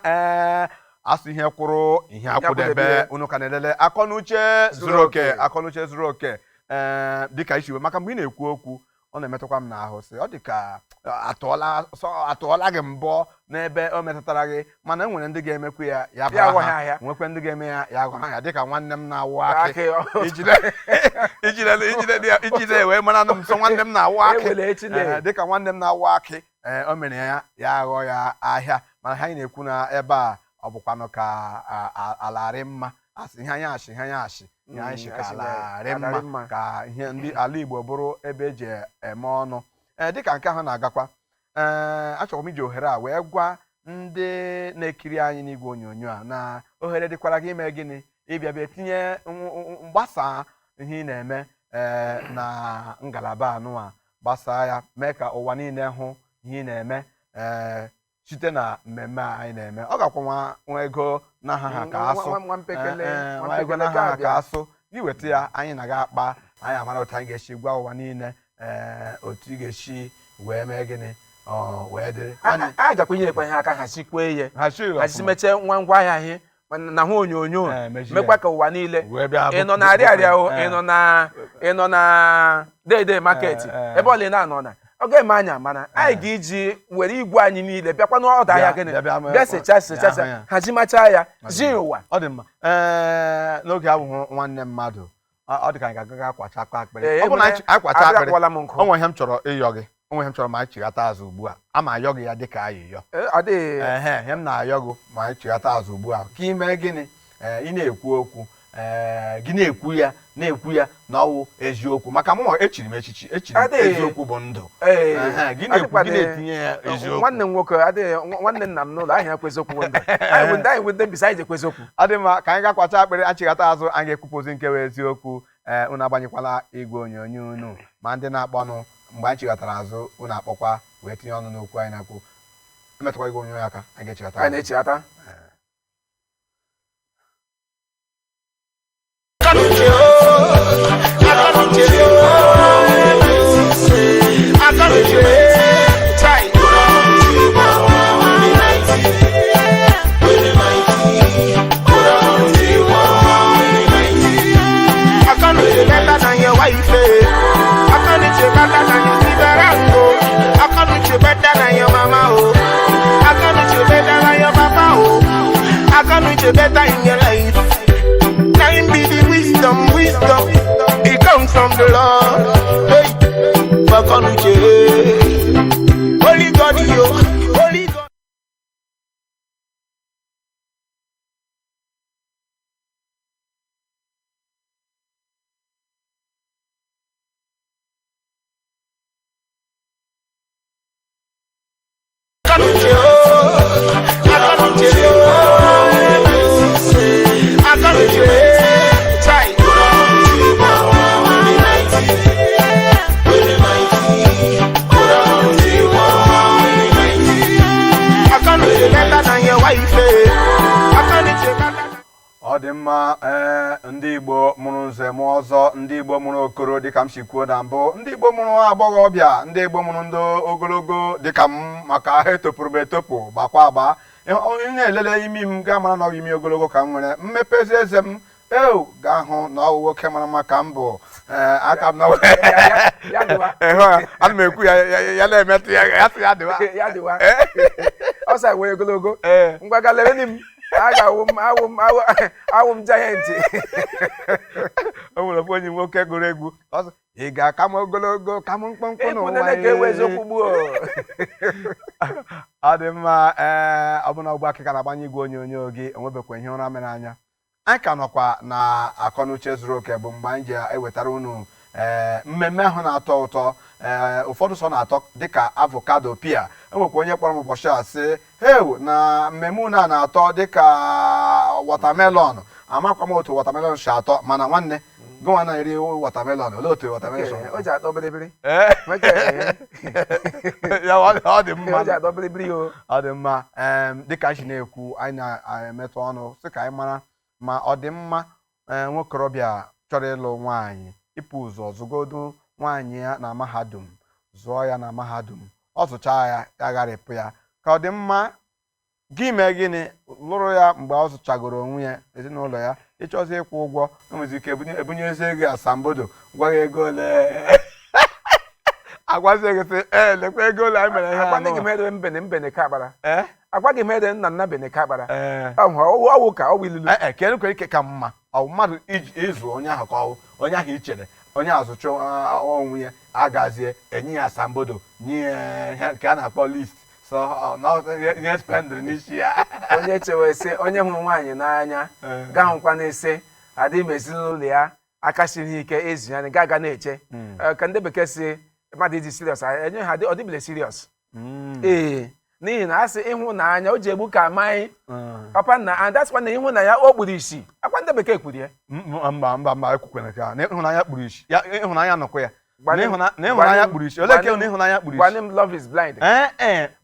asụ ihe kwụrụ ihe akwụdebe unu ka na-elele akọnuche zuru oke dịka isiwe maka mgbe ị na-ekwu okwu ọ na-emetụkwa m n'ahụ sị ọ dị ka atụọla gị mbọ n'ebe o metụtara gị mana e nwere ndị ga-emekwu ya nwekwe ndị ga-eme ya agwa ya dịka nwanne m na-awụ akị ijide wee mara na nso nwanne m na-awụ akị dịka nwanne m na-awụ akị o mere ya aghọ ya ahịa mana ha anyị na-ekwu na ebe a ọ bụkwanụ ka alarị mma asị ihe anyị ashị ihe anyị shi ka alarị mma ka ihe ndị ala Igbo bụrụ ebe eji eme ọnụ dịka nke ahụ na-agakwa achọrọ m iji ohere a wee gwa ndị na-ekiri anyị n'igwe onyonyo a na ohere dịkwara gị ime gịnị ịbịa tinye mgbasa ihe ị na-eme na ngalaba anụwa gbasaa ya mee ka ụwa niile hụ ihe ị na-eme site na mmemme anyị na-eme ọ gakwa nwa ego n'aha ha ka asụ nwa ego n'aha ha ka asụ iweta ya anyị na-aga akpa anyị amara otu anyị ga-esi gwa ụwa niile otu ị ga-esi wee mee gịnị wee dịrị anyị gakwa inyekwa ihe aka hasikwe ihe hasi mechie ngwa ahịa ihe na hụ onyonyo mekwa ka ụwa niile ị nọ na arịarịa o ị nọ na dede maketi ebe ọla ị na-anọ na ọ ga-eme anya mana anyị ga-eji were igwe anyị niile bịakwa n'ọdụ ahịa gịnị bịa sechasịa hazimacha ya zi ụwa ọ dị mma n'oge abụghị nwanne mmadụ ọ dị ka anyị ga-agaga akwacha akpịrị ọ bụ na anyị kwacha akpịrị onwe ihe m chọrọ ịyọ gị onwe ihe m chọrọ ma anyị chighata azụ ugbu a ama ayọ gị ya dị ka anyị yọ ihe m na-ayọ gị ma anyị chighata azụ ugbu a ka ime gịnị ị na-ekwu okwu gị na-ekwu ya na ọwụ eziokwu maka mụ echiri m echichi eziokwu bụ ndụ gị na-ekwu gị na-etinye ya eziokwu nwanne m nwoke adịghị nwanne nna m n'ụlọ ahịa ekwezokwu ndụ anyị wende mbisa anyị ekwezokwu ọ dị mma ka anyị gakwacha akpịrị achịghata azụ anyị ga-ekwupụzi nke wee eziokwu unu agbanyekwala igwe onyonyo unu ma ndị na-akpọnụ mgbe anyị chịghatara azụ unu akpọkwa wee tinye ọnụ n'okwu anyị na-akwu emetụkwa igwe onyonyo aka anyị ga-echighata anyị na-echighata better in your life. Time be the wisdom. It comes from the Lord. Hey, back on Uche. Holy God, Holy God. ọ dị mma ndị Igbo mụrụ nze mụọ ọzọ ndị Igbo mụrụ okoro dịka m si kwuo na mbụ ndị Igbo mụrụ agbọghọbịa ndị Igbo mụrụ ndị ogologo dịka m maka ha etopụrụ m etopụ gbakwa agba onye na-elele imi m ga-amara na imi ogologo ka m nwere mmepezi eze m ga-ahụ na ọwụ nwoke mara mma ka m bụ aka m na ana m ekwu ya na-emetụ ya sị ya dịwa ọ ọsọ wee ogologo ee ngwa galere m aga awụ m giant o nwere ofu onye nwoke gụrụ egwu ọsọ ị ga-aka m ogologo ka m mkpọmkpọ n'ụwa ịpụnene ka ewe eziokwu gbuo ọ dị mma ọ bụ na ọgbụ akịka na-agbanye igwe onyonyo gị enwebekwa ihe ụra mere anya anyị ka nọkwa na akọnuche zuru oke bụ mgbe anyị ji ewetara unu mmemme ahụ na-atọ ụtọ ụfọdụ sọ na-atọ dịka avocado pia enwekwa onye kpọrọ m ụbọchị a sị heu na mmemme unu a na-atọ dịka watamelọn amakwa m otu watamelọn si atọ mana nwanne gụnwa na-eri watamelọn olee otu watamelọn o ji atọ bịrịbịrị ọ dị mma o ji atọ bịrịbịrị o ọ dị mma dịka anyị si na-ekwu anyị na-emetụ ọnụ sị ka anyị mara ma ọ dị mma nwokorobịa chọrọ ịlụ nwaanyị ịpụ ụzọ zụgodu nwaanyị ya na mahadum zụọ ya na mahadum ọ zụchaa ya agharịpụ ya ka ọ dị mma gị mee gịnị lụrụ ya mgbe ọ zụchagoro onwe ya ezinụlọ ya ịchọzi ịkwụ ụgwọ enwezi ike ebunyezie gị asambodo gwa gị ego ole agwazie gị sị lekwa ego ole anyị mere ihe agwaghị m ede mbene ka agbara agwaghị m ede nna bene ka agbara ee ọwụ ka ọ wilulu kedu kwere ike ka mma ọ mmadụ ịzụ onye ahụ ka ọ onye ahụ i chere onye azụcha onwe ya agazie enye ya asambodo nye ya nke a na-akpọ list ihe spendịrị n'isi ya onye chewe sị onye hụrụ nwaanyị n'anya ga hụkwa na-ese adịghị m ezinụlọ ya aka siri ike ezu ya ga na-eche ka ndị bekee si mmadụ ịdị serious enye ha ọ dịbele serious ee n'ihi na a sị ịhụnanya o ji egbu ka amaghị papa nna and that's why na ịhụnanya o kpuru isi akwa ndị bekee kwuru ya mba ekwukwere ka na ịhụnanya kpuru isi ịhụnanya nọkwa ya na ịhụnanya kpuru isi ole ka na ịhụnanya kpuru isi gwa m love is blind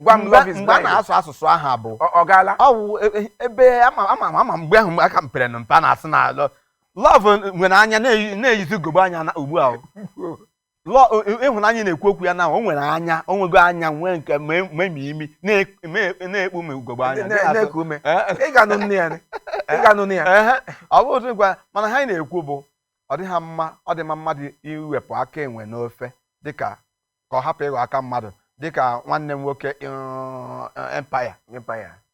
gwa m love is blind mgbe a na-asụ asụsụ aha bụ ọ gaala ọ bụ ebe ama mgbe ahụ aka mpere na mpa na-asị na love nwere anya na-eyizi ugogbe anya ugbu a ịhụnanya na-ekwu okwu ya na o nwere anya o nwego anya nwee nke memi imi na-ekpu m ugogbe anya na-eku ume ịganụ nne ya ọ bụ otu ngwa mana ha na-ekwu bụ ọ dị mma mmadụ iwepụ aka enwe n'ofe dịka ka ọ hapụ ịghọ aka mmadụ dịka nwanne m nwoke empire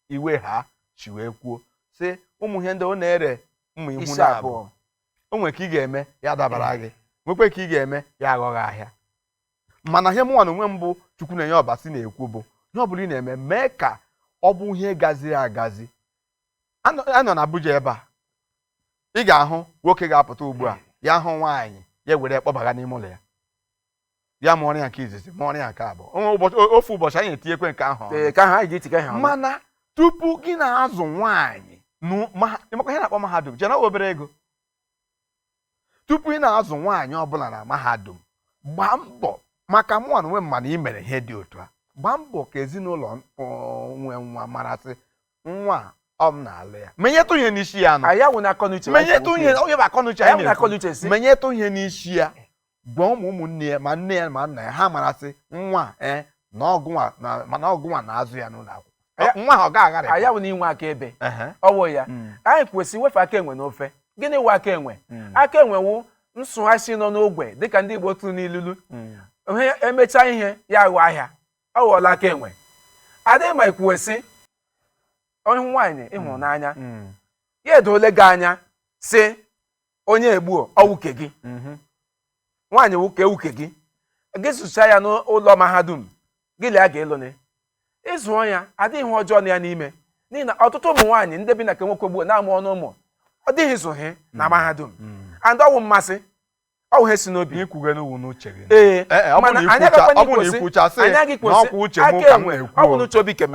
iwe ha chi wee kwuo sị ụmụ ihe ndị ọ na-ere mma ihu na abụọ o nwere ka ị ga-eme ya dabara gị nwekwe ka ị ga-eme ya aghọghị ahịa mana ihe mụnwa na onwe mbụ Chukwu na-enye ọbasi na-ekwu bụ ihe ọ bụla ị na-eme mee ka ọ bụ ihe gaziri agazi anọ na Abuja ebe a ị ga-ahụ nwoke ga-apụta ugbu a ya hụ nwaanyị ya were kpọbaga n'ime ụlọ ya ma ọrịa nke izizi ma ọrịa nke abụọ ofu ụbọchị anyị etinyekwe nke ahụ mana tupu gị na-azụ nwaanyị ịmakwa ihe na-akpọ mahadum jee na obere ego tupu ị na-azụ nwaanyị ọbụla na mahadum gbaa mbọ maka mụnwa na onwe m mana ị mere ihe dị otu a gbaa mbọ ka ezinụlọ nwe nwa marasị nwa ọ m na-alụ ya menyetụ ihe n'isi ya menyetụ ihe n'isi ya gwa ụmụnne ya ma nne ya ma nna ya ha marasị nwa na ọgụnwa na-azụ ya n'ụlọ akwụkwọ nwa ha ọ ga-agharị ya bụ na inwe aka ebe ọwụ ya anyị kwesịrị iwefe aka enwe n'ofe gịnị wụ aka enwe aka enwe wụ nsụghachi nọ n'ogwe dịka ndị Igbo tụrụ n'ilulu emechaa ihe ya ghọọ ahịa ọ ghọọla aka enwe adịghị ma ikwuwesị onye nwaanyị ịhụrụ n'anya ya edole gị anya sị onye egbuo ọwuke gị nwaanyị wuke ewuke gị gị sụchaa ya n'ụlọ mahadum gị lee ga-elone ịzụọ ya adịghị ihe ọjọọ na ya n'ime n'ihi na ọtụtụ ụmụ nwaanyị ndị bi na nke nwoke gbuo na-amụ ọnụ ụmụ ọ dịghị ịzụ ha na mahadum and ọwụ mmasị ọwụ ha si n'obi mana anyị agaghị ikwusị aka enwe ọ bụ n'uche obi kem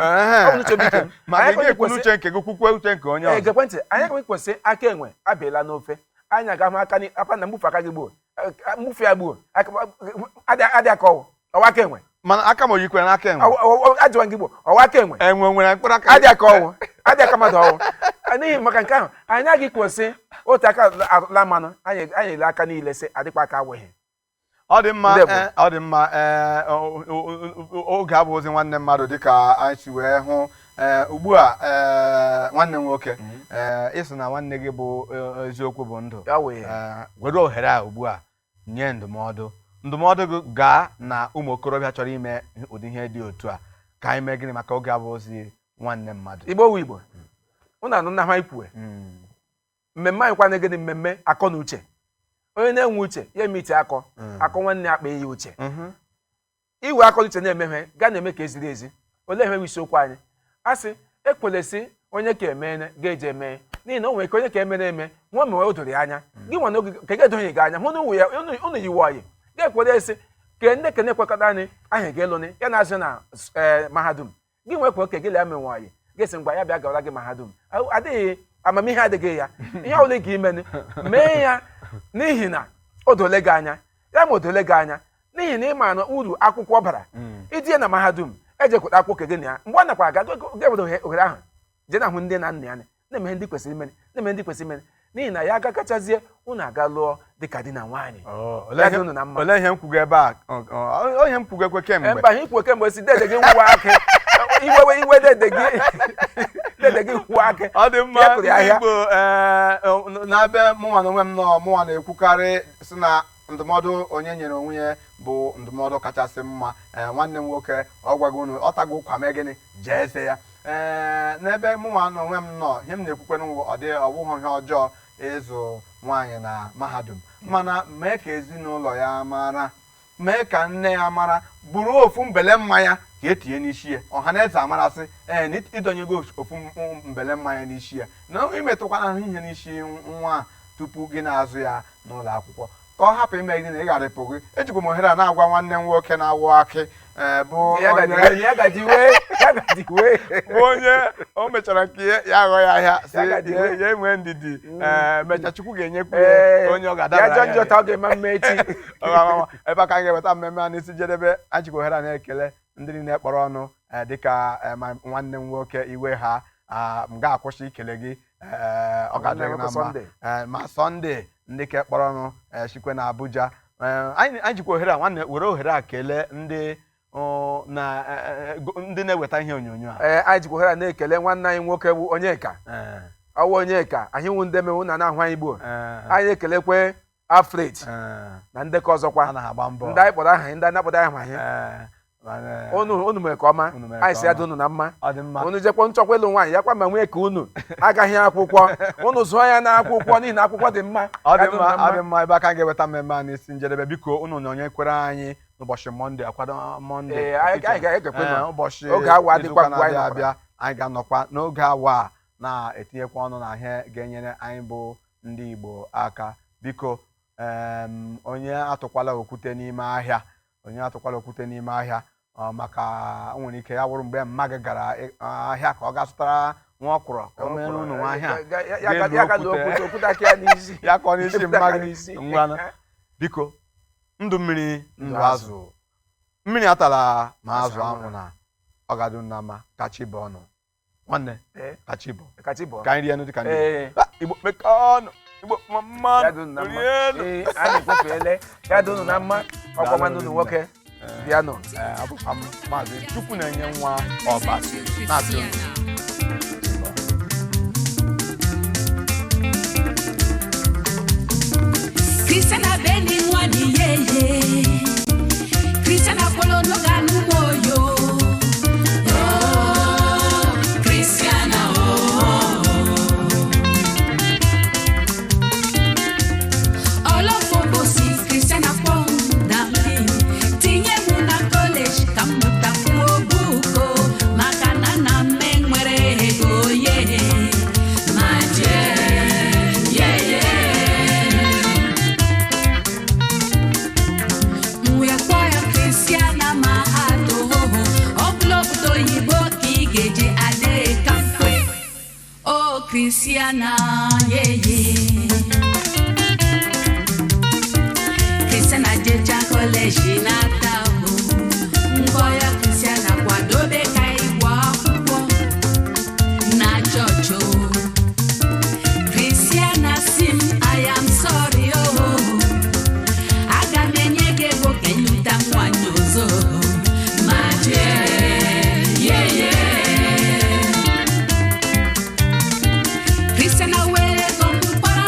egekwentị anyị agaghị ikwesị aka enwe abịala n'ofe anyị agahụ aka na mbufe aka gị gbuo mbufe ya gbuo adị aka ọwa aka enwe mana aka m oyikwere n'aka enwe ajụwa gị gbuo ọwa aka enwe nwere mkpụrụ aka adị aka ọwụ adị aka mmadụ ọwụ n'ihi maka nke ahụ anyị agaghị kwesị otu aka la mmanụ anyị ele aka niile sị adịkwa aka awụghị ọ dị mma oge abụghịzi nwanne mmadụ dịka anyị si wee hụ ugbu a nwanne m nwoke ịsị na nwanne gị bụ eziokwu bụ ndụ were ohere a ugbu a nye ndụmọdụ gị gaa na ụmụ okorobịa chọrọ ime ụdị ihe dị otu a ka anyị mee gịnị maka oge abụghịzi nwanne mmadụ Igbo wu Igbo unu anụ na ha ikwue mmemme anyị kwana gịnị mmemme akọ na uche onye na-enwe uche ya eme ite akọ nwanne akpa ya uche iwe akọ na uche na-emeghe ga na-eme ka eziri ezi olee ihe isiokwu anyị a sị ekwelesi onye ka emene ga-eje eme n'ihi na o nwere ka onye ka emere eme nwa mewe o doro ya anya gị nwa n'oge ka ga-edoghị gị anya hụ na unu yiwe ọyị ga-ekwere esi ke ndị kene ekwekọta anyị ahụ ga-elụni ya na-azụ na mahadum gị nwekwe oke gị lee menwe ọyị ga-esi ngwa ya bịa gawara gị mahadum adịghị amamihe adịghị ya ihe ole gị imene mee ya n'ihi na o dole gị anya ya ma o dole gị anya n'ihi na ịma na uru akwụkwọ bara idie na mahadum ejekwụta akwụkwọ gị na ya mgbe ọ nakwa aga ga-ewere ohere ahụ jee na ahụ ndị na nna ya na-eme ndị kwesịrị imene na-eme ndị kwesịrị imene n'ihi na ya agakachazie unu aga lụọ dịka di na nwaanyị olee ihe m kwugo ebe a onye m kwugo ekwe kemgbe mba ihe ikwu kemgbe si dede gị ngwa akị iwe dede gị ngwa akị ọ dị mma Igbo na-abịa mụnwa na onwe m nọ mụnwa na-ekwukarị si na ndụmọdụ onye nyere onwe ya bụ ndụmọdụ kachasị mma nwanne m nwoke ọ gwago unu ọ tago ụkwa mee gịnị jee eze ya n'ebe mụnwa na onwe m nọ ihe m na-ekwukwe ọ bụghị ihe ọjọọ ịzụ nwaanyị na mahadum mana mee ka ezinụlọ ya mara mee ka nne ya mara bụrụ ofu mbele mmanya ka etinye n'isi ya ọha na eze amarasị na ịdọnyego ofu mbele mmanya n'isi ya na imetụkwana ihe n'isi nwa tupu gị na-azụ ya n'ụlọ akwụkwọ ka ọ hapụ ime gị na ị gharịpụ gị ejikwa m ohere a na-agwa nwanne m nwoke na-awụ akị bụ onye o mechara nke ya aghọ ya ahịa si ya enwee ndidi mecha Chukwu ga-enyekwu onye ọ ga-adabara ebe a ka anyị ga-eweta mmemme a n'isi jedebe ajikwa ohere a na-ekele ndị niile kpọrọ ọnụ dịka nwanne m nwoke iwe ha m ga-akwụsị ikele gị ọ ga-adịrị na mma ma Sọnde ndị ke kpọrọ ọnụ chikwe na Abuja anyị jikwa ohere a nwanne were ohere a kelee ndị na-eweta ihe onyonyo a anyị jikwa ohere a na-ekele nwanne anyị nwoke bụ Onyeka ọwa Onyeka anyị wụ ndị mewu na ahụ anyị Igbo anyị ekelekwe Afred na ndekọ ọzọkwa na-agba mbọ ndị anyị kpọrọ aha ndị na-akpọrọ aha anyị unu mere ka ọma anyị si ya dị unu na mma unu jekwa nchọkwa ịlụ nwaanyị ya kwa ma nwee ka unu agaghị akwụkwọ unu zụọ ya n'akwụkwọ n'ihi na akwụkwọ dị mma ọ dị mma ebe aka ga-eweta mmemme a n'isi njedebe biko unu na onye kwere anyị n'ụbọchị Mọnde akwado Mọnde ụbọchị oge awa adịkwa mgbe anyị abịa anyị ga-anọkwa n'oge awa na-etinyekwa ọnụ na ihe ga-enyere anyị bụ ndị Igbo aka biko onye atụkwala okwute n'ime ahịa maka o nwere ike ya wụrụ mgbe mma gị gara ahịa ka ọ ga-azụtara nwa ọkwụrụ ka o mere unu nwa ahịa ya ka ọ n'isi mma gị ngwanụ biko ndụ mmiri ndụ azụ mmiri atala ma azụ anwụ na ọ ga-adụ na mma kachi bụ ọnụ nwanne kachi bụ ka anyị rie nụ dịka ndị Igbo mekọ ọnụ Igbo mmanụ ya dị unu na mma ọkwa nwanne unu nwoke Piano. Abụkwa m Maazị Chukwu na-enye nwa ọba na-atụ Christiana Beni Nwanyi yeye Christiana Polo no ganu moyo Oh Christiana Olofo si Christiana Polo Christiana, yeah, yeah. Christiana jeja college na tabu. Ngoya Christiana kwadobe kai wapo na chocho. Christiana sim, I am sorry, oh. Aga menyege go kenyuta mwanyozo. Maje, yeah, yeah. Christiana wele kompu para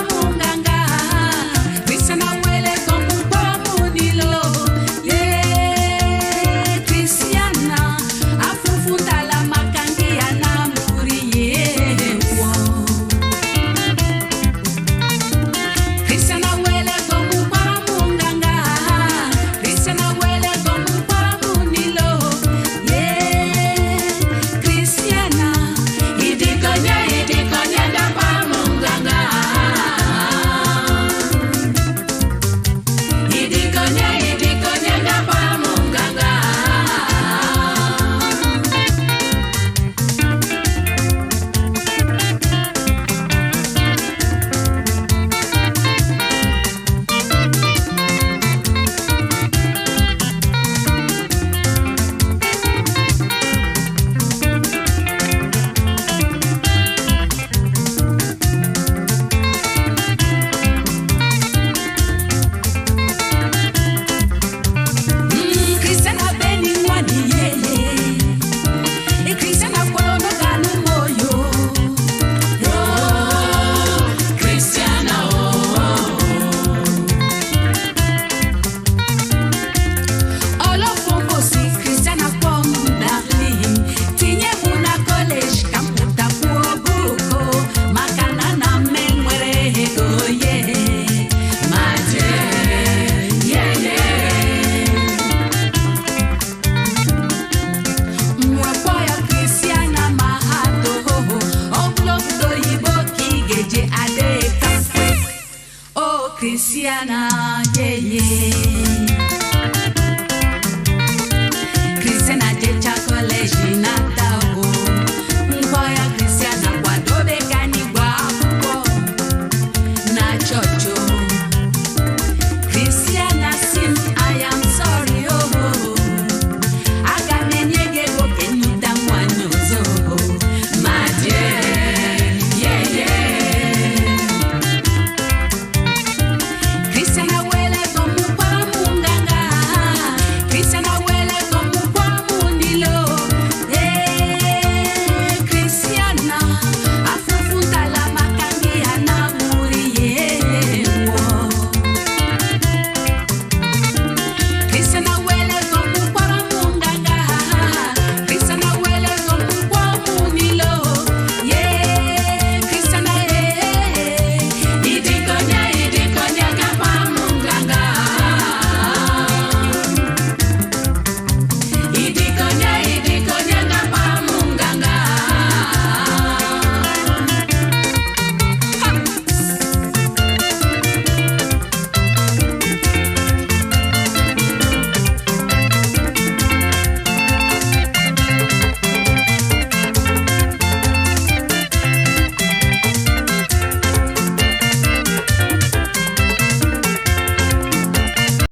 Cristiana, Cristiana de college na